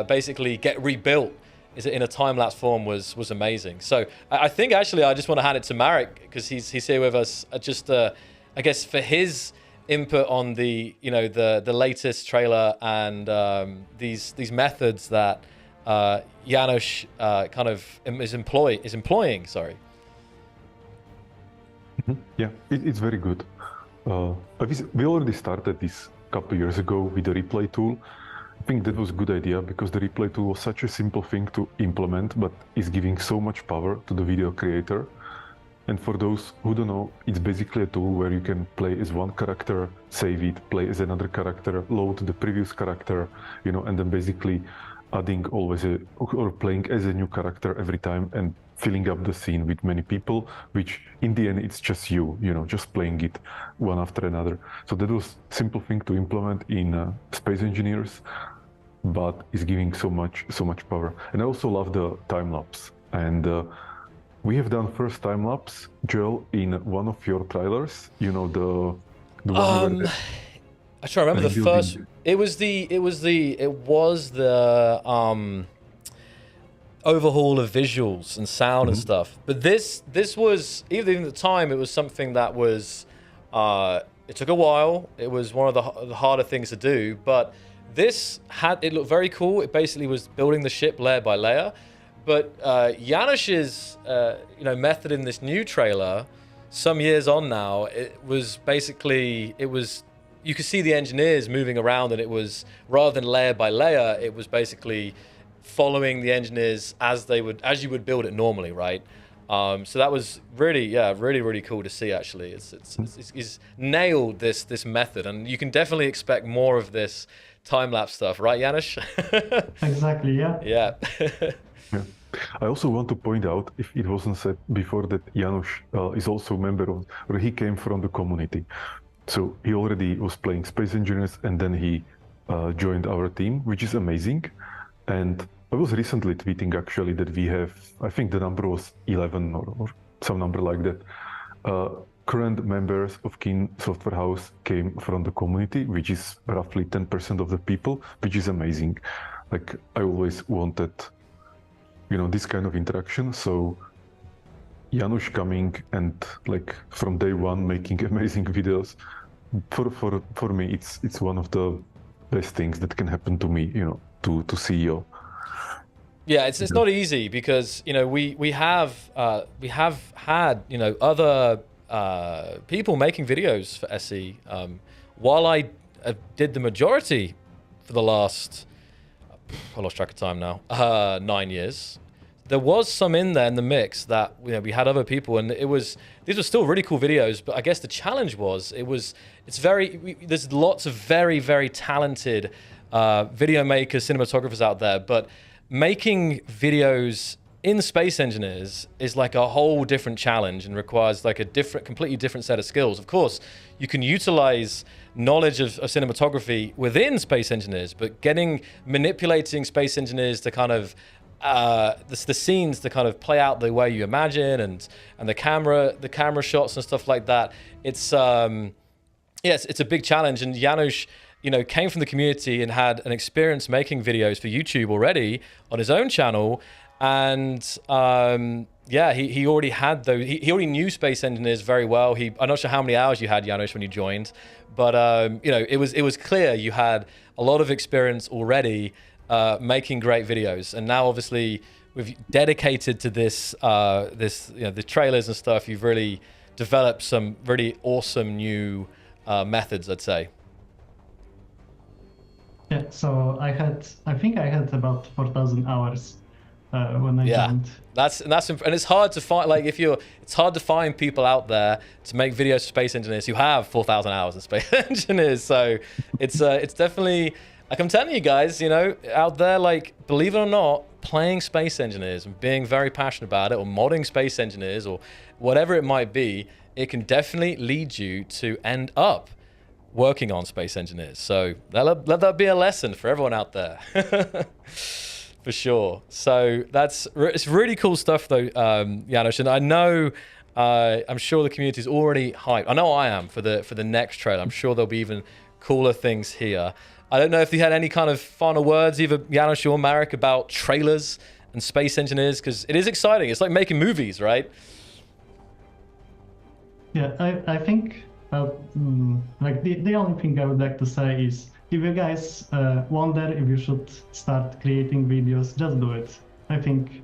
basically get rebuilt in a time-lapse form was amazing. So I think actually I just want to hand it to Marek, because he's here with us, just I guess for his input on the latest trailer and these methods that Janusz kind of is employing. Sorry. Yeah, it's very good. We already started this a couple of years ago with the replay tool. I think that was a good idea, because the replay tool was such a simple thing to implement, but is giving so much power to the video creator. And for those who don't know, it's basically a tool where you can play as one character, save it, play as another character, load the previous character, and then basically adding always or playing as a new character every time, and filling up the scene with many people, which in the end it's just just playing it one after another. So that was a simple thing to implement in Space Engineers, but it's giving so much power. And I also love the time lapse. And we have done first time lapse, Joel, in one of your trailers. The one I try to remember the first. It was the overhaul of visuals and sound and stuff. But this was, even at the time, it was something that was. It took a while. It was one of the harder things to do, but it looked very cool. It basically was building the ship layer by layer. But Janusz's method in this new trailer, some years on now, it was you could see the engineers moving around, and it was, rather than layer by layer, it was basically following the engineers as you would build it normally, right? So that was really cool to see. Actually, it's nailed this method, and you can definitely expect more of this time-lapse stuff, right, Janusz? Exactly. Yeah. Yeah. Yeah. I also want to point out, if it wasn't said before, that Janusz is also a member of, or he came from the community. So he already was playing Space Engineers, and then he joined our team, which is amazing. And I was recently tweeting actually that we have, I think the number was 11 or some number like that. Current members of Keen Software House came from the community, which is roughly 10% of the people, which is amazing. Like, I always wanted this kind of interaction. So Janusz coming and like from day one making amazing videos, for me it's one of the best things that can happen to me, to CEO. Yeah, it's not easy because we have had other people making videos for SE. While I did the majority for the last, I lost track of time now, 9 years. There was some in there in the mix that we had other people, and these were still really cool videos. But I guess the challenge was there's lots of very, very talented video makers, cinematographers out there, but making videos in Space Engineers is like a whole different challenge and requires like a completely different set of skills. Of course, you can utilize knowledge of cinematography within Space Engineers, but manipulating Space Engineers to kind of the scenes to kind of play out the way you imagine, and the camera shots and stuff like that. It's it's a big challenge. And Janusz, came from the community and had an experience making videos for YouTube already on his own channel. And he already had those. He already knew Space Engineers very well. I'm not sure how many hours you had, Janusz, when you joined, but it was clear you had a lot of experience already making great videos. And now, obviously, we've dedicated to this, the trailers and stuff. You've really developed some really awesome new methods, I'd say. Yeah. So I think I had about 4,000 hours. When I joined. And it's hard to find, like, it's hard to find people out there to make videos for Space Engineers who have 4,000 hours in Space Engineers. So it's definitely, like, I'm telling you guys, out there, like, believe it or not, playing Space Engineers and being very passionate about it, or modding Space Engineers, or whatever it might be, it can definitely lead you to end up working on Space Engineers. So let that be a lesson for everyone out there. For sure. So it's really cool stuff, though, Janusz. And I know, I'm sure the community is already hyped. I know I am for the next trailer. I'm sure there'll be even cooler things here. I don't know if you had any kind of final words, either Janusz or Marek, about trailers and Space Engineers, because it is exciting. It's like making movies, right? Yeah, I think like the only thing I would like to say is, if you guys wonder if you should start creating videos, just do it. I think,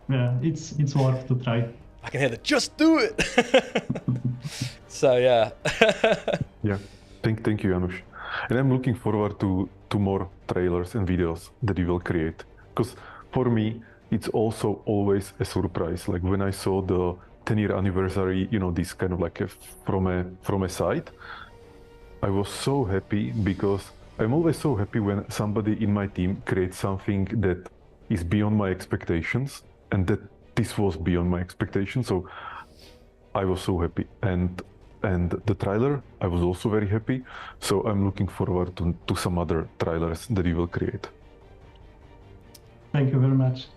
it's worth to try. I can hear the just do it. So yeah. Yeah, thank you, Janusz. And I'm looking forward to more trailers and videos that you will create. Because for me, it's also always a surprise. Like when I saw the 10-year anniversary, this kind of like from a side, I was so happy, because I'm always so happy when somebody in my team creates something that is beyond my expectations, and that this was beyond my expectations. So I was so happy. And the trailer, I was also very happy. So I'm looking forward to some other trailers that you will create. Thank you very much.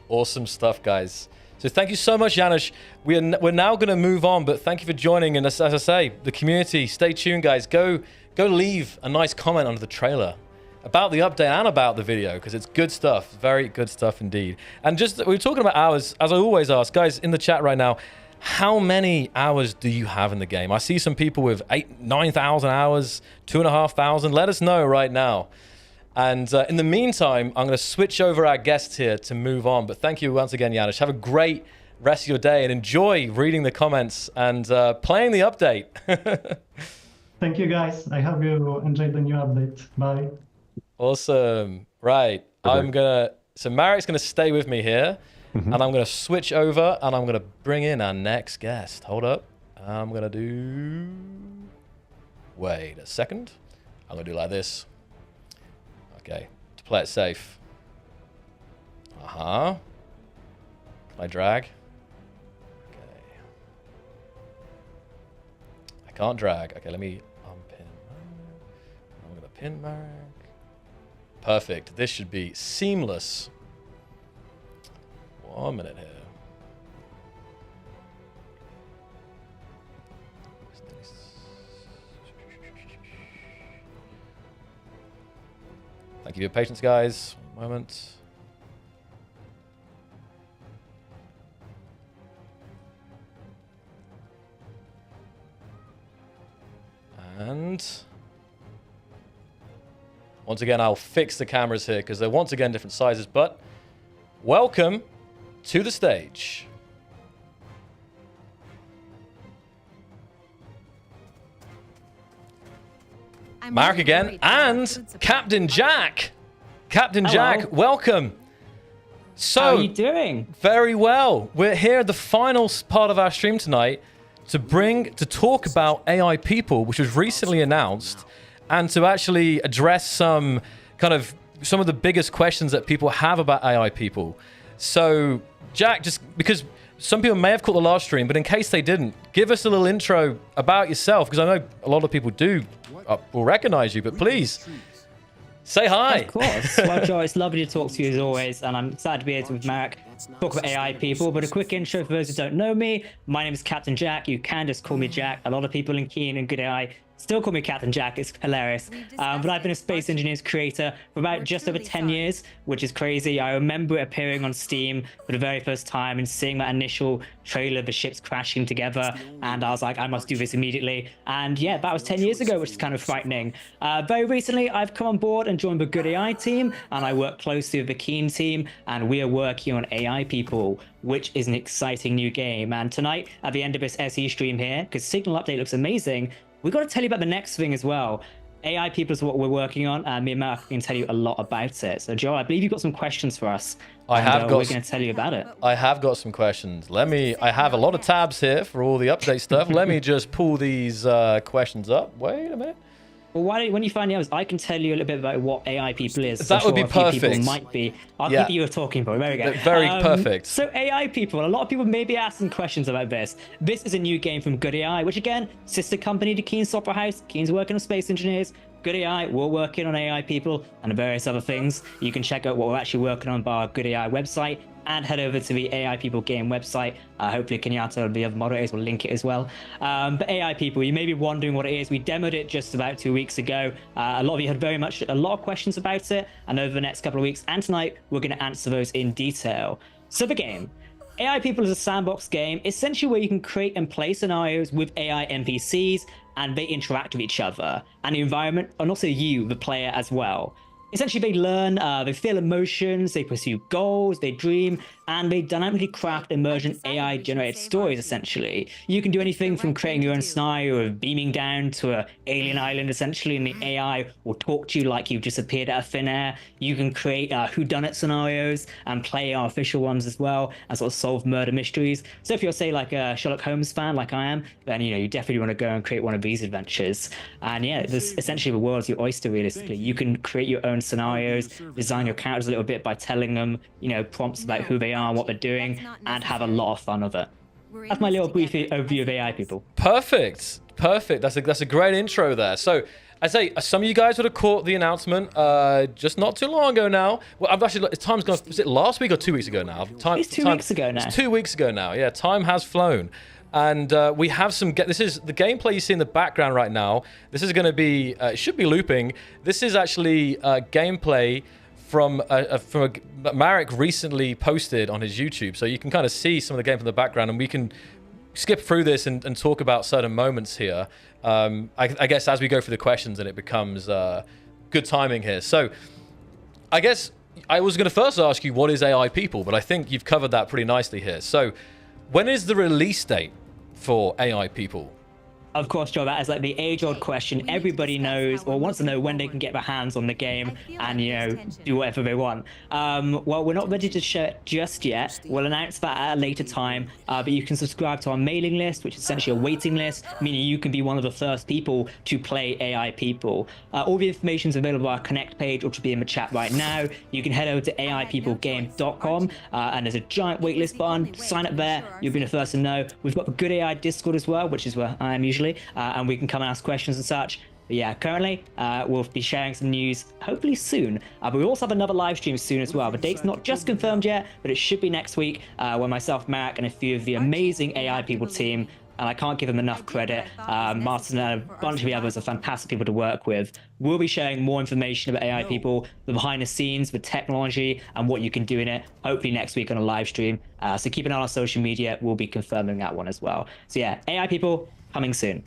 Awesome stuff, guys. So thank you so much, Janusz. We're now going to move on, but thank you for joining. And as I say, the community, stay tuned, guys. Go leave a nice comment under the trailer about the update and about the video, because it's good stuff. Very good stuff indeed. And we're talking about hours, as I always ask, guys, in the chat right now, how many hours do you have in the game? I see some people with 9,000 hours, 2,500. Let us know right now. And in the meantime, I'm going to switch over our guests here to move on. But thank you once again, Janusz. Have a great rest of your day and enjoy reading the comments and playing the update. Thank you, guys. I hope you enjoyed the new update. Bye. Awesome. Right. Okay. So Marek's going to stay with me here. Mm-hmm. And I'm going to switch over and I'm going to bring in our next guest. Hold up. I'm going to do... Wait a second. I'm going to do like this. Okay, to play it safe. Can I drag? Okay. I can't drag. Okay, let me unpin Marek. I'm going to pin Marek. Perfect. This should be seamless. 1 minute here. Thank you for your patience, guys. 1 moment. And once again, I'll fix the cameras here because they're once again different sizes, but welcome to the stage. Mark again, and Captain Jack. Captain Jack, welcome. So, how are you doing? Very well. We're here at the final part of our stream tonight to talk about AI people, which was recently announced, and to actually address some of the biggest questions that people have about AI people. So, Jack, just because some people may have caught the last stream, but in case they didn't, give us a little intro about yourself, because I know a lot of people will recognize you, but please say hi. Of course. Well, Joe, it's lovely to talk to you as always, and I'm sad to be here with Marek, talk about AI people. But a quick intro for those who don't know me. My name is Captain Jack. You can just call me Jack. A lot of people in Keen and Good AI still call me Captain Jack. It's hilarious. But I've been a Space Engineers creator for about just over 10 years, which is crazy. I remember appearing on Steam for the very first time and seeing that initial trailer, the ships crashing together. And I was like, I must do this immediately. And yeah, that was 10 years ago, which is kind of frightening. Very recently, I've come on board and joined the Good AI team. And I work closely with the Keen team. And we are working on AI people, which is an exciting new game. And tonight, at the end of this SE stream here, because Signal Update looks amazing, we've got to tell you about the next thing as well. AI people is what we're working on, and me and Mark can tell you a lot about it. So, Joe, I believe you've got some questions for us. We're going to tell you about it. I have got some questions. I have a lot of tabs here for all the update stuff. Let me just pull these questions up. Wait a minute. Well, when you find the others, I can tell you a little bit about what AI people is. That would be perfect. People might be. I'll give you a talking point. There we go. Very perfect. So AI people, a lot of people may be asking questions about this. This is a new game from Good AI, which again, sister company to Keen Software House. Keen's working on Space Engineers. Good AI, we're working on AI people and various other things. You can check out what we're actually working on by our Good AI website and head over to the AI People game website. Hopefully Kenyatta or the other moderators will link it as well. But AI People, you may be wondering what it is. We demoed it just about 2 weeks ago. A lot of you had a lot of questions about it. And over the next couple of weeks and tonight, we're going to answer those in detail. So the game. AI People is a sandbox game, essentially where you can create and play scenarios with AI NPCs, and they interact with each other and the environment, and also you, the player, as well. Essentially, they learn, they feel emotions, they pursue goals, they dream, and they dynamically craft emergent AI-generated stories, essentially. You can do anything from creating your own scenario of beaming down to an alien island, essentially, and the AI will talk to you like you've just appeared out of thin air. You can create whodunit scenarios and play artificial ones as well, and sort of solve murder mysteries. So if you're, say, like a Sherlock Holmes fan, like I am, then, you definitely want to go and create one of these adventures. And yeah, this essentially the world's your oyster, realistically. You can create your own scenarios, design your characters a little bit by telling them, prompts about who they are, what they're doing, and have a lot of fun with it. That's my little brief overview of AI people. Perfect. That's a great intro there. So I'd say some of you guys would have caught the announcement just not too long ago now. Well, I've actually, time's gone. Was it last week or 2 weeks ago now? It's 2 weeks ago now. It's 2 weeks ago now. Yeah, time has flown. And we have this is the gameplay you see in the background right now. This is going to be, it should be looping. This is actually gameplay from Marek recently posted on his YouTube. So you can kind of see some of the game from the background, and we can skip through this and talk about certain moments here. I guess as we go through the questions, and it becomes good timing here. So I guess I was going to first ask you, what is AI people? But I think you've covered that pretty nicely here. So when is the release date for AI people? Of course, Joe, that is like the age-old question. Everybody knows or wants to know when they can get their hands on the game and, do whatever they want. Well, we're not ready to share it just yet. We'll announce that at a later time, but you can subscribe to our mailing list, which is essentially a waiting list, meaning you can be one of the first people to play AI people. All the information is available on our Connect page, which will be in the chat right now. You can head over to AIpeoplegame.com, and there's a giant waitlist button. Sign up there. You'll be the first to know. We've got the Good AI Discord as well, which is where I am usually. And we can come and ask questions and such. But yeah, currently we'll be sharing some news hopefully soon. But we also have another live stream soon as well. The date's not just confirmed yet, but it should be next week, where myself, Marek, and a few of the amazing AI people team, and I can't give them enough credit, Martin and a bunch of the others are fantastic people to work with. We'll be sharing more information about AI people, the behind the scenes, the technology, and what you can do in it, hopefully next week on a live stream. So keep an eye on our social media. We'll be confirming that one as well. So yeah, AI people coming soon.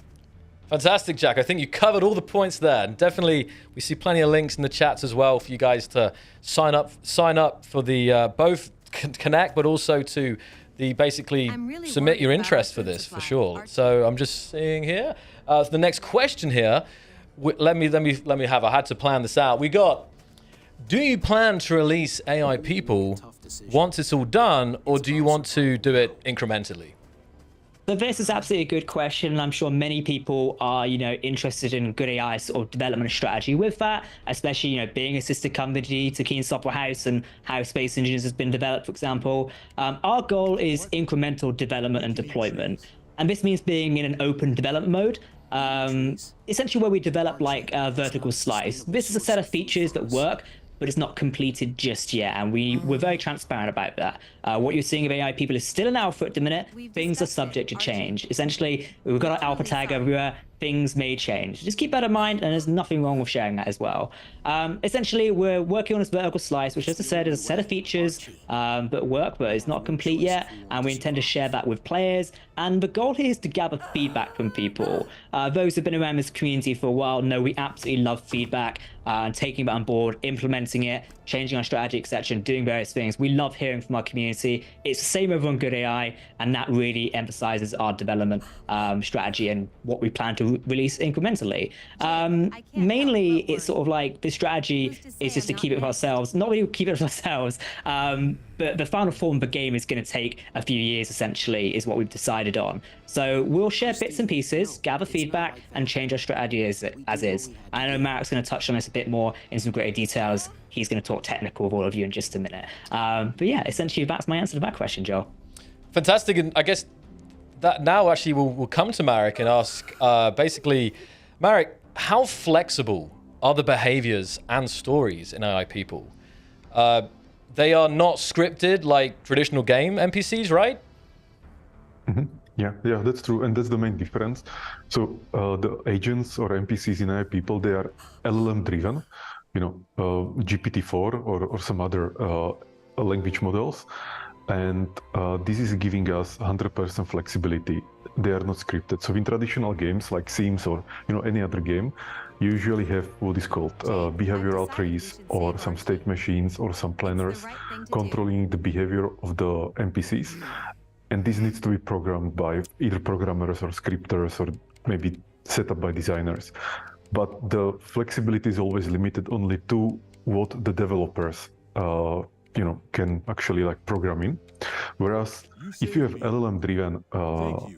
Fantastic, Jack. I think you covered all the points there. And definitely, we see plenty of links in the chats as well for you guys to sign up for the both connect, but also to the basically really submit your worried about interest our for food this for supply. sure. So I'm just seeing here. So the next question here. Let me have. I had to plan this out. We got. Do you plan to release AI people once it's all done, or do you want to do it incrementally? So this is absolutely a good question, and I'm sure many people are, interested in good AI sort of development strategy with that, especially, being a sister company to Keen Software House and how Space Engineers has been developed, for example. Our goal is incremental development and deployment, and this means being in an open development mode. Essentially where we develop like a vertical slice. This is a set of features that work, but it's not completed just yet, and we're very transparent about that. What you're seeing of AI people is still an alpha at the minute. Things are subject to change. Essentially, we've got our alpha tag everywhere. Things may change. Just keep that in mind, and there's nothing wrong with sharing that as well. Essentially, we're working on this vertical slice, which, as I said, is a set of features that work, but it's not complete yet, and we intend to share that with players. And the goal here is to gather feedback from people. Those who've been around this community for a while know we absolutely love feedback, and taking that on board, implementing it, changing our strategy, etc., and doing various things. We love hearing from our community. It's the same over on Good AI, and that really emphasizes our development strategy and what we plan to release incrementally. Mainly, it's sort of like the strategy is just to keep it for ourselves. Not really keep it for ourselves, but the final form of the game is going to take a few years, essentially, is what we've decided on. So we'll share bits and pieces, gather feedback, and change our strategy as is. I know Marik's going to touch on this a bit more in some greater details. He's going to talk technical with all of you in just a minute. But yeah, essentially, that's my answer to that question, Joel. Fantastic. And I guess that now actually we'll come to Marik and ask, basically, Marik, how flexible are the behaviors and stories in AI people? They are not scripted like traditional game NPCs, right? Mm-hmm. Yeah, that's true, and that's the main difference. So the agents or NPCs in AI people, they are LLM driven, GPT-4 or some other language models, and this is giving us 100% flexibility. They are not scripted. So in traditional games like Sims or any other game, you usually have what is called behavioral trees or some state machines or some planners controlling the behavior of the NPCs. And this needs to be programmed by either programmers or scripters or maybe set up by designers. But the flexibility is always limited only to what the developers can actually program in. Whereas if you have LLM-driven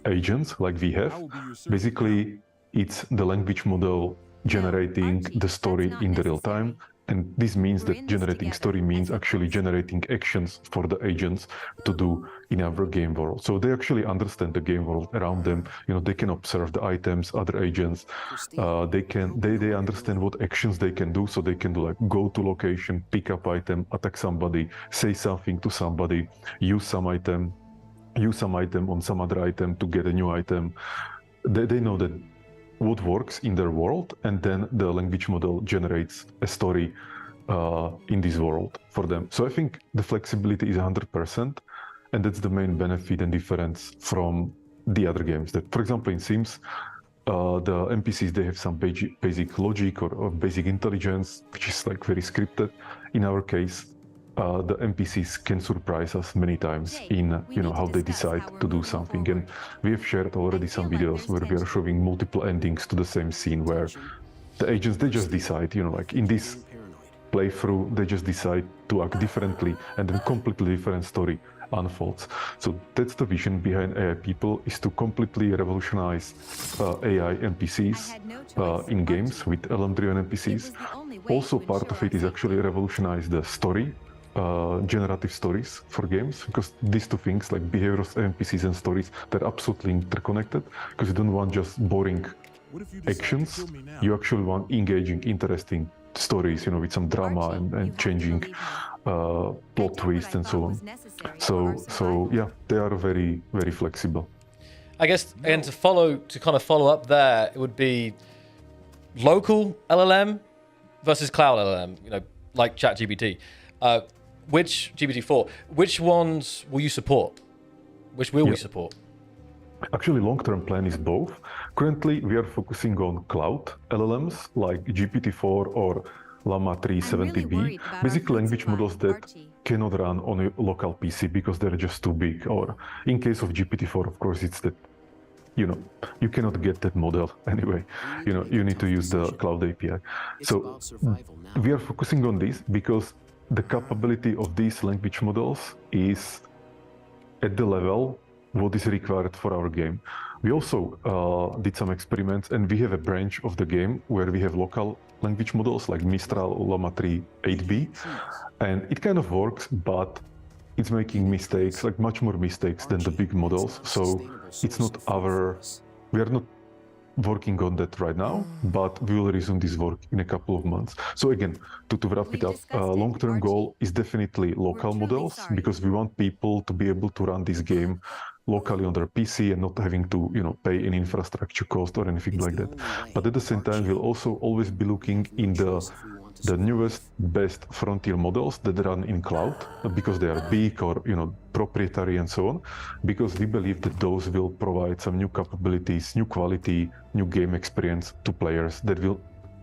agents like we have, basically it's the language model generating the story in the real time. And this means that generating story means actually generating actions for the agents to do in our game world. So they actually understand the game world around them. They can observe the items, other agents. They understand what actions they can do. So they can do go to location, pick up item, attack somebody, say something to somebody, use some item on some other item to get a new item. They know that what works in their world, and then the language model generates a story in this world for them. So I think the flexibility is 100%, and that's the main benefit and difference from the other games. That, for example, in Sims, the NPCs, they have some basic logic or basic intelligence, which is very scripted. In our case, the NPCs can surprise us many times in how they decide to do something. And we have shared already some videos where we are showing multiple endings to the same scene, where the agents, they just decide, in this playthrough, they just decide to act differently, and then completely different story unfolds. So that's the vision behind AI people, is to completely revolutionize AI NPCs in games with LLM-driven NPCs. Also, part of it is actually revolutionize the story, generative stories for games, because these two things, like behaviors, NPCs and stories, they're absolutely interconnected, because you don't want just boring actions, you actually want engaging, interesting stories, with some drama and changing plot twists and so on. So yeah, they are very, very flexible. I guess, and to kind of follow up there, it would be local LLM versus cloud LLM, like ChatGPT. Which GPT-4? Which ones will you support? Which will we support? Actually, long-term plan is both. Currently, we are focusing on cloud LLMs like GPT-4 or Llama 3 70B, basically language models that cannot run on a local PC because they're just too big. Or in case of GPT-4, of course, it's that, you cannot get that model anyway. You need to use the cloud API. So we are focusing on this because the capability of these language models is at the level what is required for our game. We also did some experiments, and we have a branch of the game where we have local language models like Mistral, Llama 3, 8B, and it kind of works, but it's making mistakes, like much more mistakes than the big models. So it's not we are not working on that right now, but we will resume this work in a couple of months. So again, to wrap it up, long-term goal is definitely local models, because we want people to be able to run this game locally on their PC and not having to, pay any infrastructure cost or anything like that. But at the same time, we'll also always be looking in the newest, best frontier models that run in cloud, because they are big or proprietary and so on, because we believe that those will provide some new capabilities, new quality, new game experience to players that will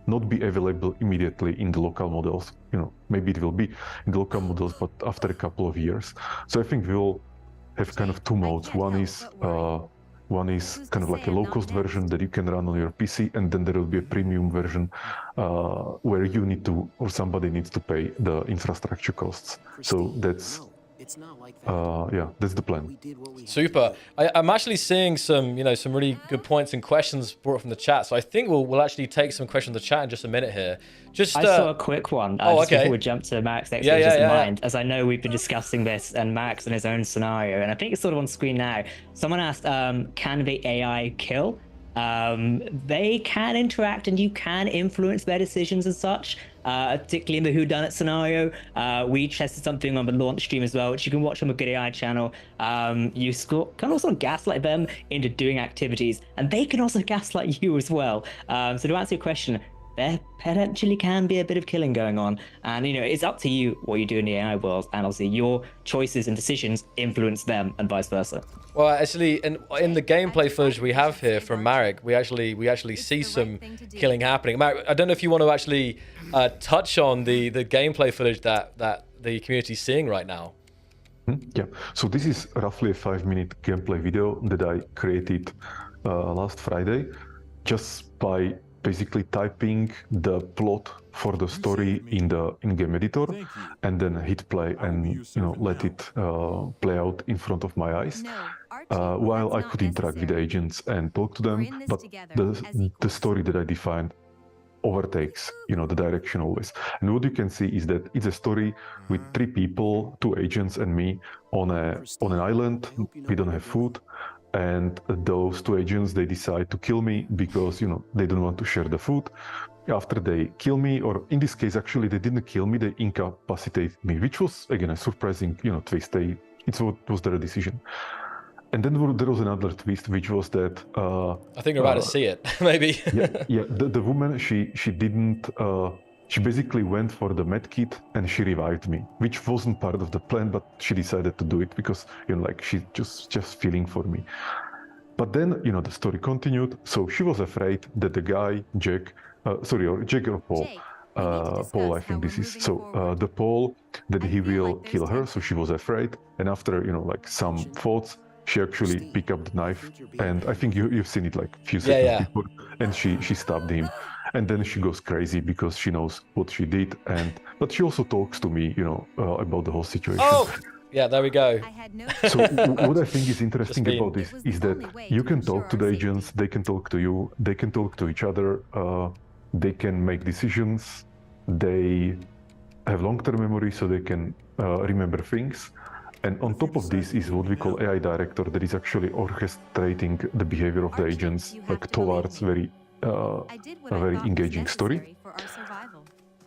not be available immediately in the local models. Maybe it will be in the local models, but after a couple of years. So I think we'll have kind of two modes. One is kind of like a low-cost version that you can run on your PC, and then there will be a premium version where you need to, or somebody needs to pay the infrastructure costs. So that's that's the plan. Super. I'm actually seeing some really good points and questions brought from the chat. So I think we'll actually take some questions in the chat in just a minute here. I saw a quick one. Before we jump to Max next, in mind, as I know we've been discussing this and Max in his own scenario, and I think it's sort of on screen now. Someone asked, can the AI kill? They can interact and you can influence their decisions and such, particularly in the whodunit scenario. We tested something on the launch stream as well, which you can watch on the Good AI channel. You can also gaslight them into doing activities, and they can also gaslight you as well. So to answer your question, there potentially can be a bit of killing going on, and it's up to you what you do in the AI world, and obviously your choices and decisions influence them and vice versa. Well, actually, in the gameplay footage we have here from Marek, we actually see some killing happening. Marek, I don't know if you want to actually touch on the gameplay footage that the community is seeing right now. Yeah, so this is roughly a 5-minute gameplay video that I created last Friday, just by basically typing the plot for the story in the in-game editor, and then hit play and let it play out in front of my eyes, while I could interact with the agents and talk to them. But the story that I defined overtakes the direction always. And what you can see is that it's a story with 3 people, 2 agents and me, on an island. We don't have food. And those 2 agents, they decide to kill me because, they don't want to share the food. After they kill me, or in this case, actually, they didn't kill me, they incapacitated me, which was, again, a surprising, twist. It was their decision. And then there was another twist, which was that... I think we're about to see it, maybe. yeah. The woman, she didn't... She basically went for the med kit and she revived me, which wasn't part of the plan, but she decided to do it because, she's just feeling for me. But then, the story continued. So she was afraid that the guy, Jack or Paul, Paul, I think this is. So the Paul, that he will kill her. So she was afraid. And after, some thoughts, she actually picked up the knife. And I think you've seen it like a few seconds before. And she stabbed him. And then she goes crazy because she knows what she did, but she also talks to me, about the whole situation. Oh, yeah, there we go. So what I think is interesting about this is that you can talk to the agents, they can talk to you, they can talk to each other, they can make decisions, they have long-term memory, so they can remember things. And on top of this is what we call AI director, that is actually orchestrating the behavior of the agents, towards a very engaging story.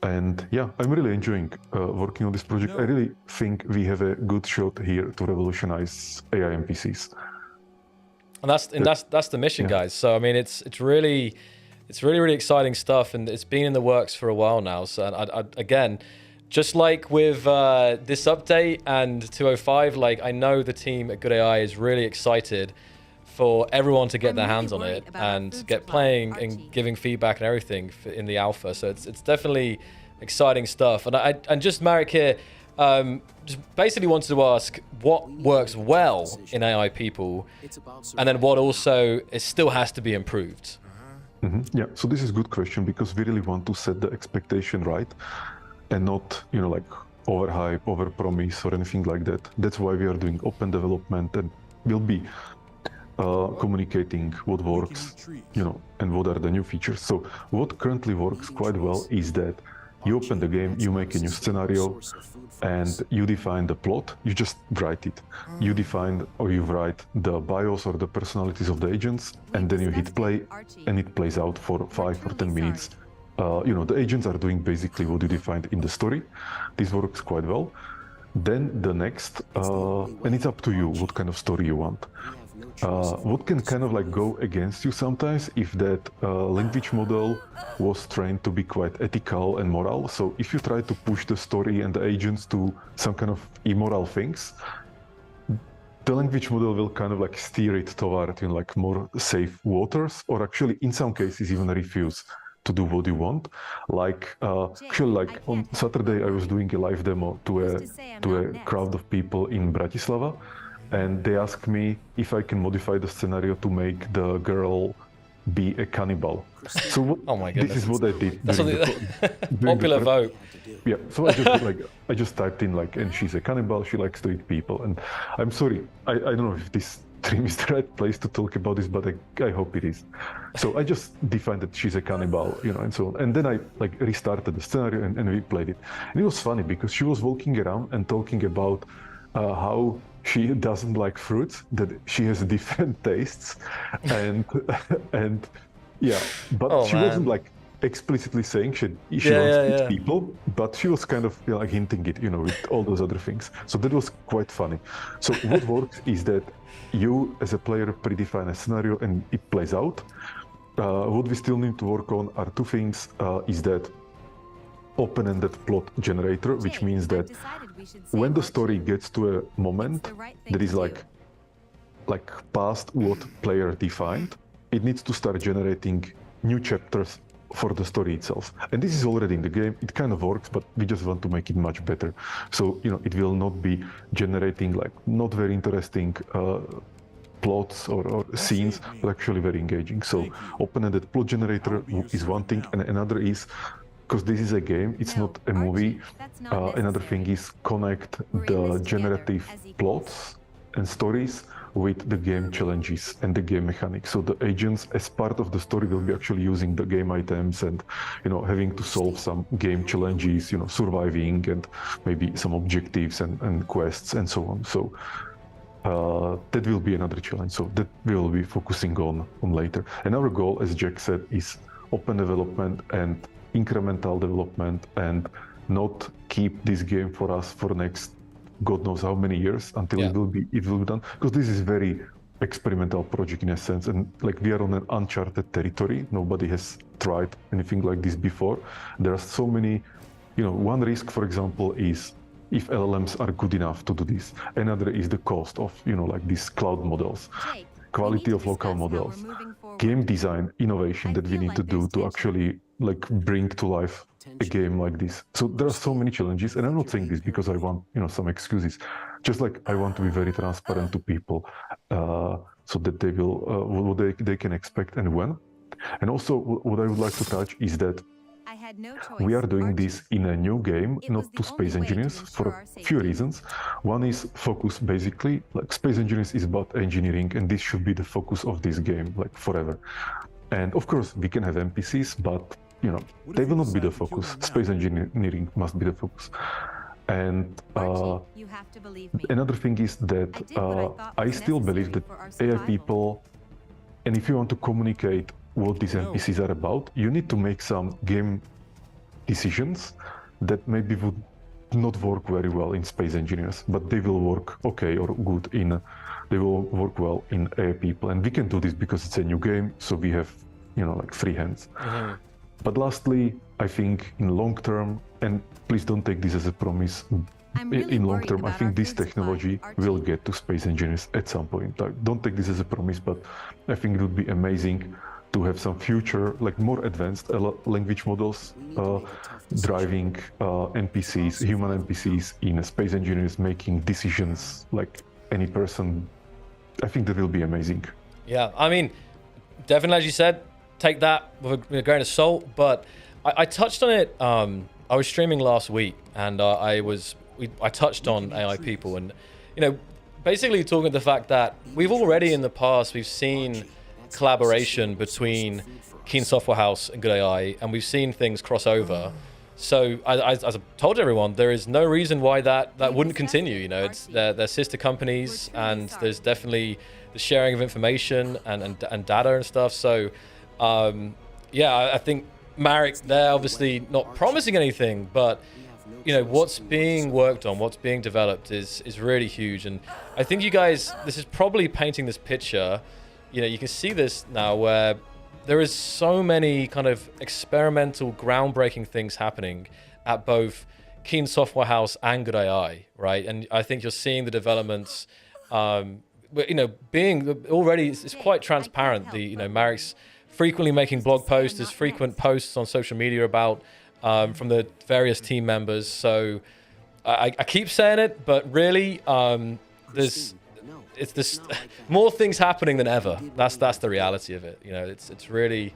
And yeah, I'm really enjoying working on this project. I really think we have a good shot here to revolutionize AI NPCs. And that's the mission, guys. So I mean, it's really exciting stuff, and it's been in the works for a while now. So I again, just like with this update and 205, I know the team at Good AI is really excited for everyone to get their hands on it and get playing and giving feedback and everything in the alpha. So it's definitely exciting stuff. And just Marek here, just basically wanted to ask what works well in AI people, and then what also still has to be improved. Yeah, so this is a good question because we really want to set the expectation right and not, like overhype, overpromise or anything like that. That's why we are doing open development and we'll be communicating what works, and what are the new features. So what currently works quite well is that you open the game, you make a new scenario, and you define the plot. You just write it. You define or you write the BIOS or the personalities of the agents, and then you hit play, and it plays out for 5 or 10 minutes. The agents are doing basically what you defined in the story. This works quite well. Then the next, and it's up to you what kind of story you want. What can kind of like go against you sometimes if that language model was trained to be quite ethical and moral. So if you try to push the story and the agents to some kind of immoral things, the language model will kind of like steer it toward like more safe waters, or actually in some cases even refuse to do what you want. Actually, like on Saturday I was doing a live demo to a crowd of people in Bratislava, and they asked me if I can modify the scenario to make the girl be a cannibal. So oh my goodness. This is what I did. That's popular vote. Yeah, so I just typed in and she's a cannibal, she likes to eat people. And I'm sorry, I don't know if this stream is the right place to talk about this, but I hope it is. So I just defined that she's a cannibal, and so on. And then I restarted the scenario and we played it. And it was funny because she was walking around and talking about how she doesn't like fruits, that she has different tastes, and yeah, but she wasn't explicitly saying she wants to eat people, but she was kind of hinting it, with all those other things. So that was quite funny. So what works is that you as a player predefine a scenario and it plays out. What we still need to work on are two things, is that open-ended plot generator, which means that when the story gets to a moment that is like past what player defined, it needs to start generating new chapters for the story itself. And this is already in the game. It kind of works, but we just want to make it much better. So, it will not be generating not very interesting plots or scenes, but actually very engaging. So open-ended plot generator is one thing, and another is, because this is a game, it's not a movie. Another thing is connect the generative plots and stories with the game challenges and the game mechanics. So the agents, as part of the story, will be actually using the game items and, having to solve some game challenges, surviving and maybe some objectives and quests and so on. So that will be another challenge. So that we will be focusing on later. And our goal, as Jack said, is open development and incremental development, and not keep this game for us for next God knows how many years until it will be done, because this is very experimental project in a sense, and we are on an uncharted territory. Nobody has tried anything like this before. There are so many, one risk, for example, is if LLMs are good enough to do this. Another is the cost of these cloud models, quality of local models, game design innovation that we need to do to actually bring to life a game like this. So there are so many challenges, and I'm not saying this because I want some excuses. Just I want to be very transparent to people, so that they will what they can expect and when. And also what I would like to touch is that we are doing this in a new game, not to space engineers, for a few reasons. One is focus, basically. Space engineers is about engineering, and this should be the focus of this game, forever. And of course, we can have NPCs, but they will not be the focus. Space engineering must be the focus. And another thing is that I still believe that AI people, and if you want to communicate what these NPCs are about, you need to make some game decisions that maybe would not work very well in space engineers, but they will work okay or good they will work well in AI people. And we can do this because it's a new game, so we have free hands. Mm-hmm. But lastly, I think in long term, and please don't take this as a promise, in long term, I think this technology will get to space engineers at some point. Don't take this as a promise, but I think it would be amazing to have some future, like more advanced language models driving NPCs, human NPCs in space engineers making decisions like any person. I think that will be amazing. Yeah, I mean, definitely, as you said, take that with a grain of salt. But I touched on it. I was streaming last week, and I touched on AI people, and basically talking the fact that we've already in the past we've seen collaboration between Keen Software House and Good AI, and we've seen things cross over. So as I've told everyone, there is no reason why that wouldn't continue. It's they're sister companies, and there's definitely the sharing of information and data and stuff. So yeah, I think Marek, they're obviously not promising anything, but what's being worked on, what's being developed is really huge. And I think you guys, this is probably painting this picture. You can see this now where there is so many kind of experimental, groundbreaking things happening at both Keen Software House and Good AI, right? And I think you're seeing the developments, being already, it's quite transparent. Marek's frequently making blog posts, there's frequent posts on social media about from the various team members. So I keep saying it, but really, there's more things happening than ever. That's the reality of it. It's really,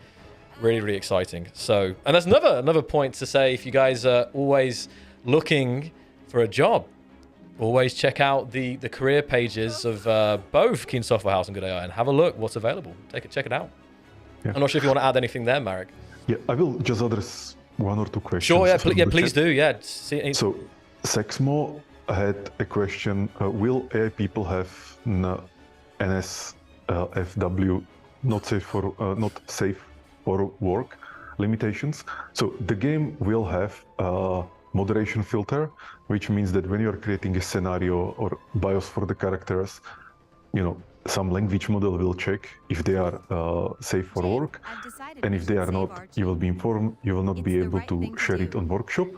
really, really exciting. So, and there's another point to say, if you guys are always looking for a job, always check out the career pages of both Keen Software House and Good AI and have a look what's available. Check it out. Yeah. I'm not sure if you want to add anything there, Marek. Yeah, I will just address one or two questions. Sure, yeah, please do. Yeah. So, Sexmo had a question: will AI people have NSFW not safe for work limitations? So the game will have a moderation filter, which means that when you are creating a scenario or BIOS for the characters, some language model will check if they are safe for work, and if they are not, you will be informed. You will not be able to share it on workshop,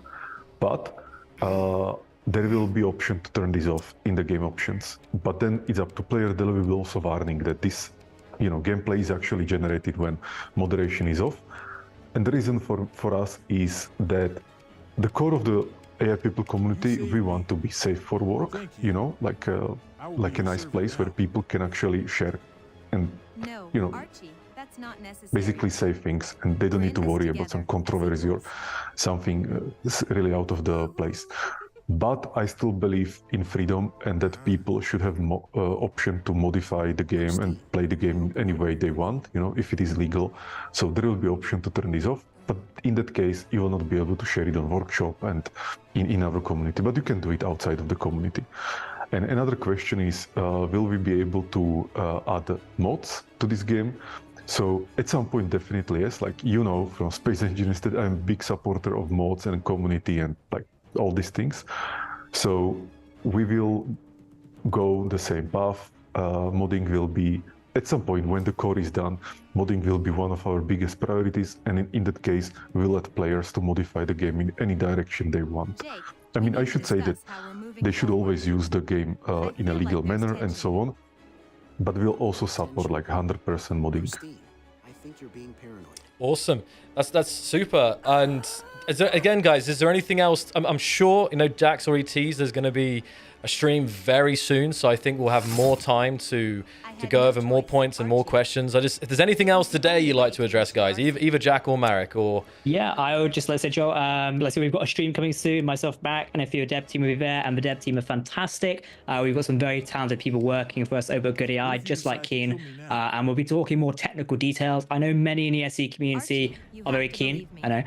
but there will be option to turn this off in the game options. But then it's up to player. There will be also warning that this, gameplay is actually generated when moderation is off. And the reason for us is that the core of the AI people community, we want to be safe for work, like a nice place where people can actually share and, basically say things, and they don't need to worry about some controversy or something really out of the place. But I still believe in freedom and that people should have option to modify the game and play the game any way they want, if it is legal. So there will be option to turn this off. But in that case, you will not be able to share it on workshop and in our community, but you can do it outside of the community. And another question is, will we be able to add mods to this game? So at some point, definitely yes. Like, from Space Engineers that I'm a big supporter of mods and community and like all these things. So we will go the same path. Modding will be, at some point when the core is done, modding will be one of our biggest priorities. And in that case, we will let players to modify the game in any direction they want. I mean, I should say that they should always use the game in a legal manner and so on. But we'll also support like 100% modding. I think you're being paranoid. Awesome. That's super. And again, guys, is there anything else? I'm sure, Jax already teased there's going to be a stream very soon, so I think we'll have more time to go over more points and more questions. If there's anything else today you'd like to address, guys, either Jack or Marek, or... Yeah, I would just, let's say, Joe, let's say we've got a stream coming soon, myself, Marek, and a few dev team will be there, and the dev team are fantastic. We've got some very talented people working for us over at Good AI, just like Keen, and we'll be talking more technical details. I know many in the SE community are very keen, I know,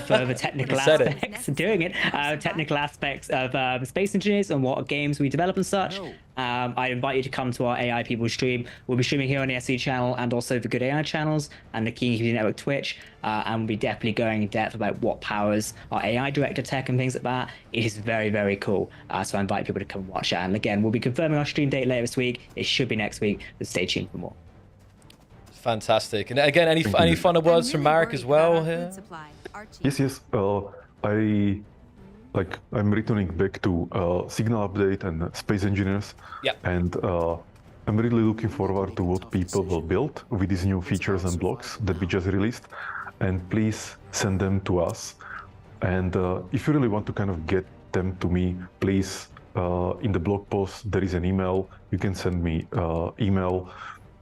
for the technical aspects, doing it, technical aspects of space engineers and what games we develop and such. I invite you to come to our AI people stream. We'll be streaming here on the SE channel and also the Good AI channels and the Keen Community Network Twitch, and we'll be definitely going in depth about what powers our AI director tech and things like that. It is very, very cool. So I invite people to come and watch that. And again, we'll be confirming our stream date later this week. It should be next week, but stay tuned for more. Fantastic. And again, any final words from Marek as well here? Yes. I'm returning back to Signal Update and Space Engineers. Yep. And I'm really looking forward to what people will build with these new features and blocks that we just released. And please send them to us. And if you really want to kind of get them to me, please, in the blog post, there is an email. You can send me email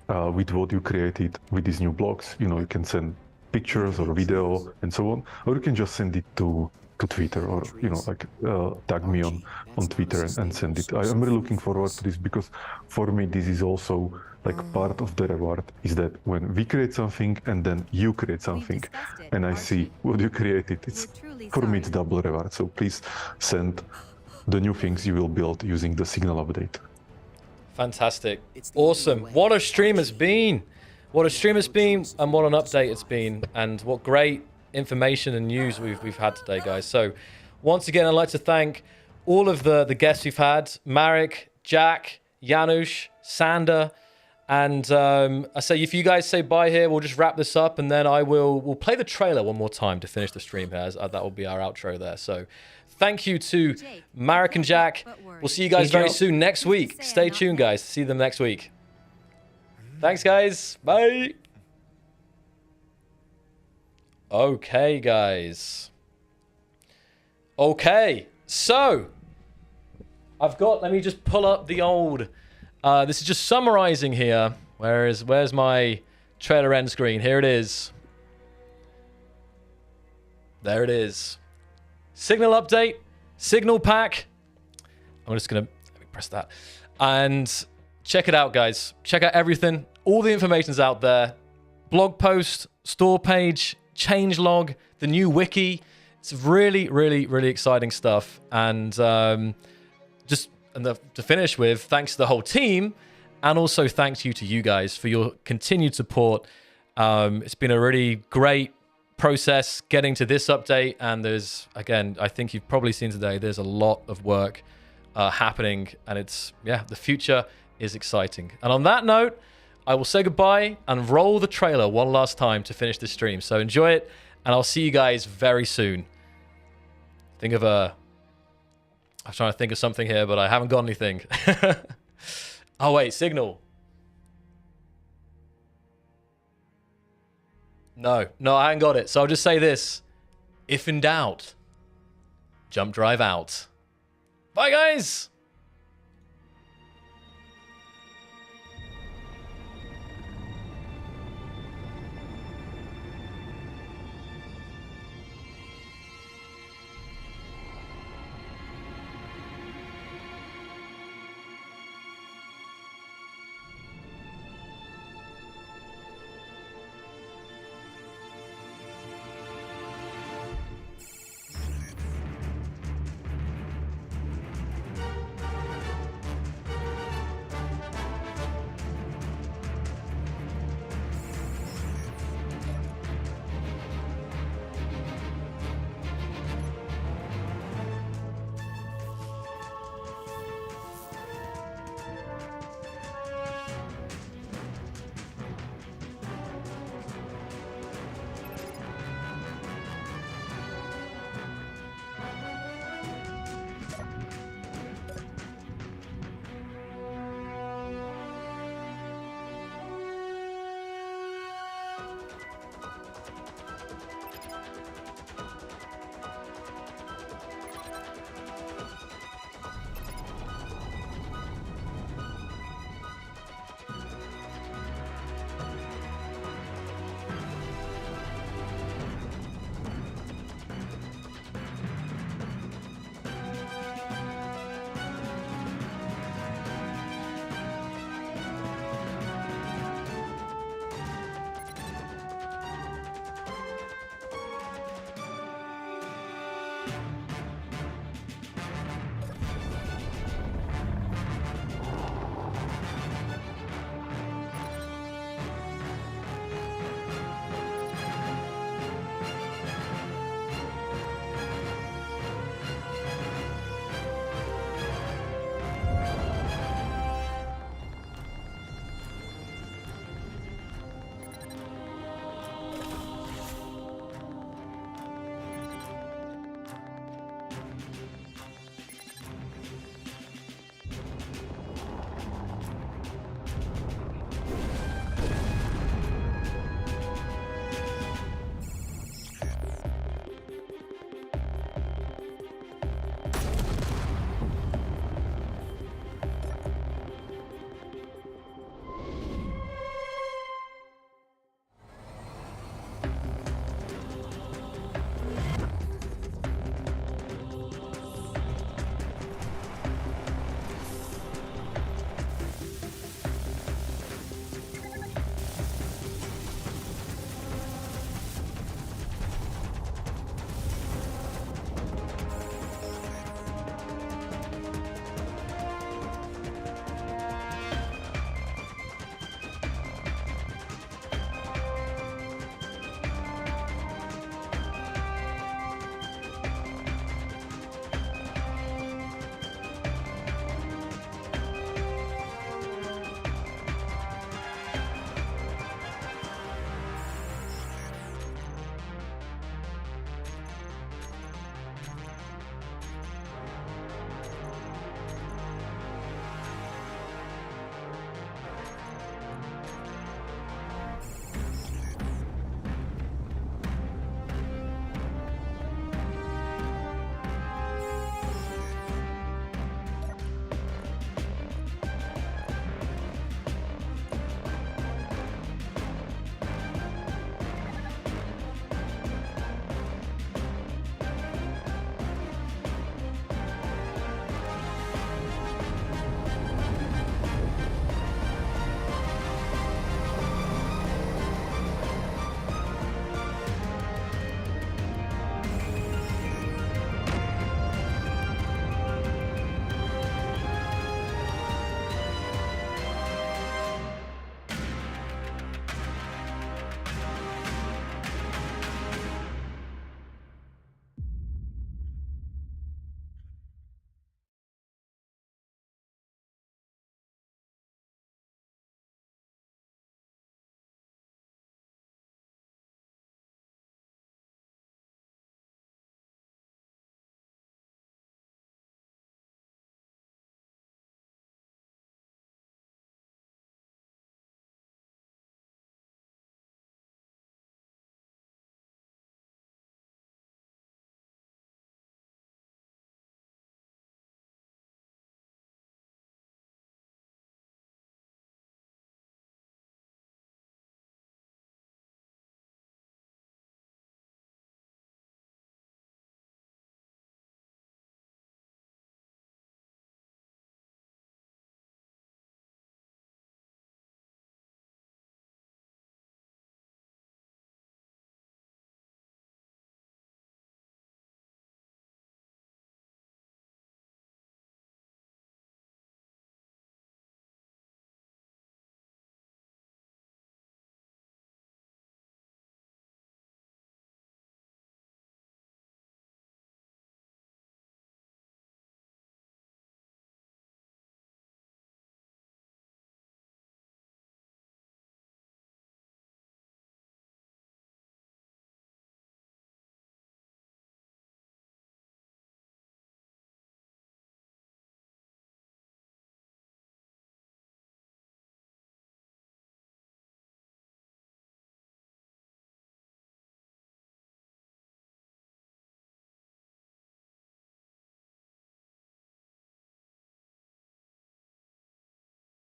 with what you created with these new blocks. You know, you can send pictures or video and so on, or you can just send it to Twitter, or you know, like tag me on Twitter and send it. I'm really looking forward to this, because for me this is also like part of the reward, is that when we create something and then you create something and I see what you created, it's for me it's double reward. So please send the new things you will build using the Signal update. Fantastic. Awesome. What a stream it's been. What a stream it's been, and what an update it's been, and what great information and news we've had today, guys. So once again, I'd like to thank all of the guests we've had: Marek, Jack, Janusz, Sander, and I say, if you guys say bye here, we'll just wrap this up, and then we'll play the trailer one more time to finish the stream here. That will be our outro there. So thank you to Marek and Jack. We'll see you guys very soon next week. Stay tuned, guys. See them next week. Thanks, guys. Bye. Okay, guys. Okay, so let me just pull up the old, this is just summarizing here. Where's my trailer end screen? Here it is. There it is. Signal update, signal pack. I'm just gonna press that and check it out, guys. Check out everything. All the information's out there. Blog post, store page, changelog, the new wiki. It's really, really, really exciting stuff. And to finish with, thanks to the whole team, and also thanks to you guys for your continued support. It's been a really great process getting to this update, and there's, again, I think you've probably seen today, there's a lot of work happening, and the future is exciting. And on that note, I will say goodbye and roll the trailer one last time to finish this stream. So enjoy it, and I'll see you guys very soon. I'm trying to think of something here, but I haven't got anything. Oh, wait, signal. No, I haven't got it. So I'll just say this. If in doubt, jump drive out. Bye, guys.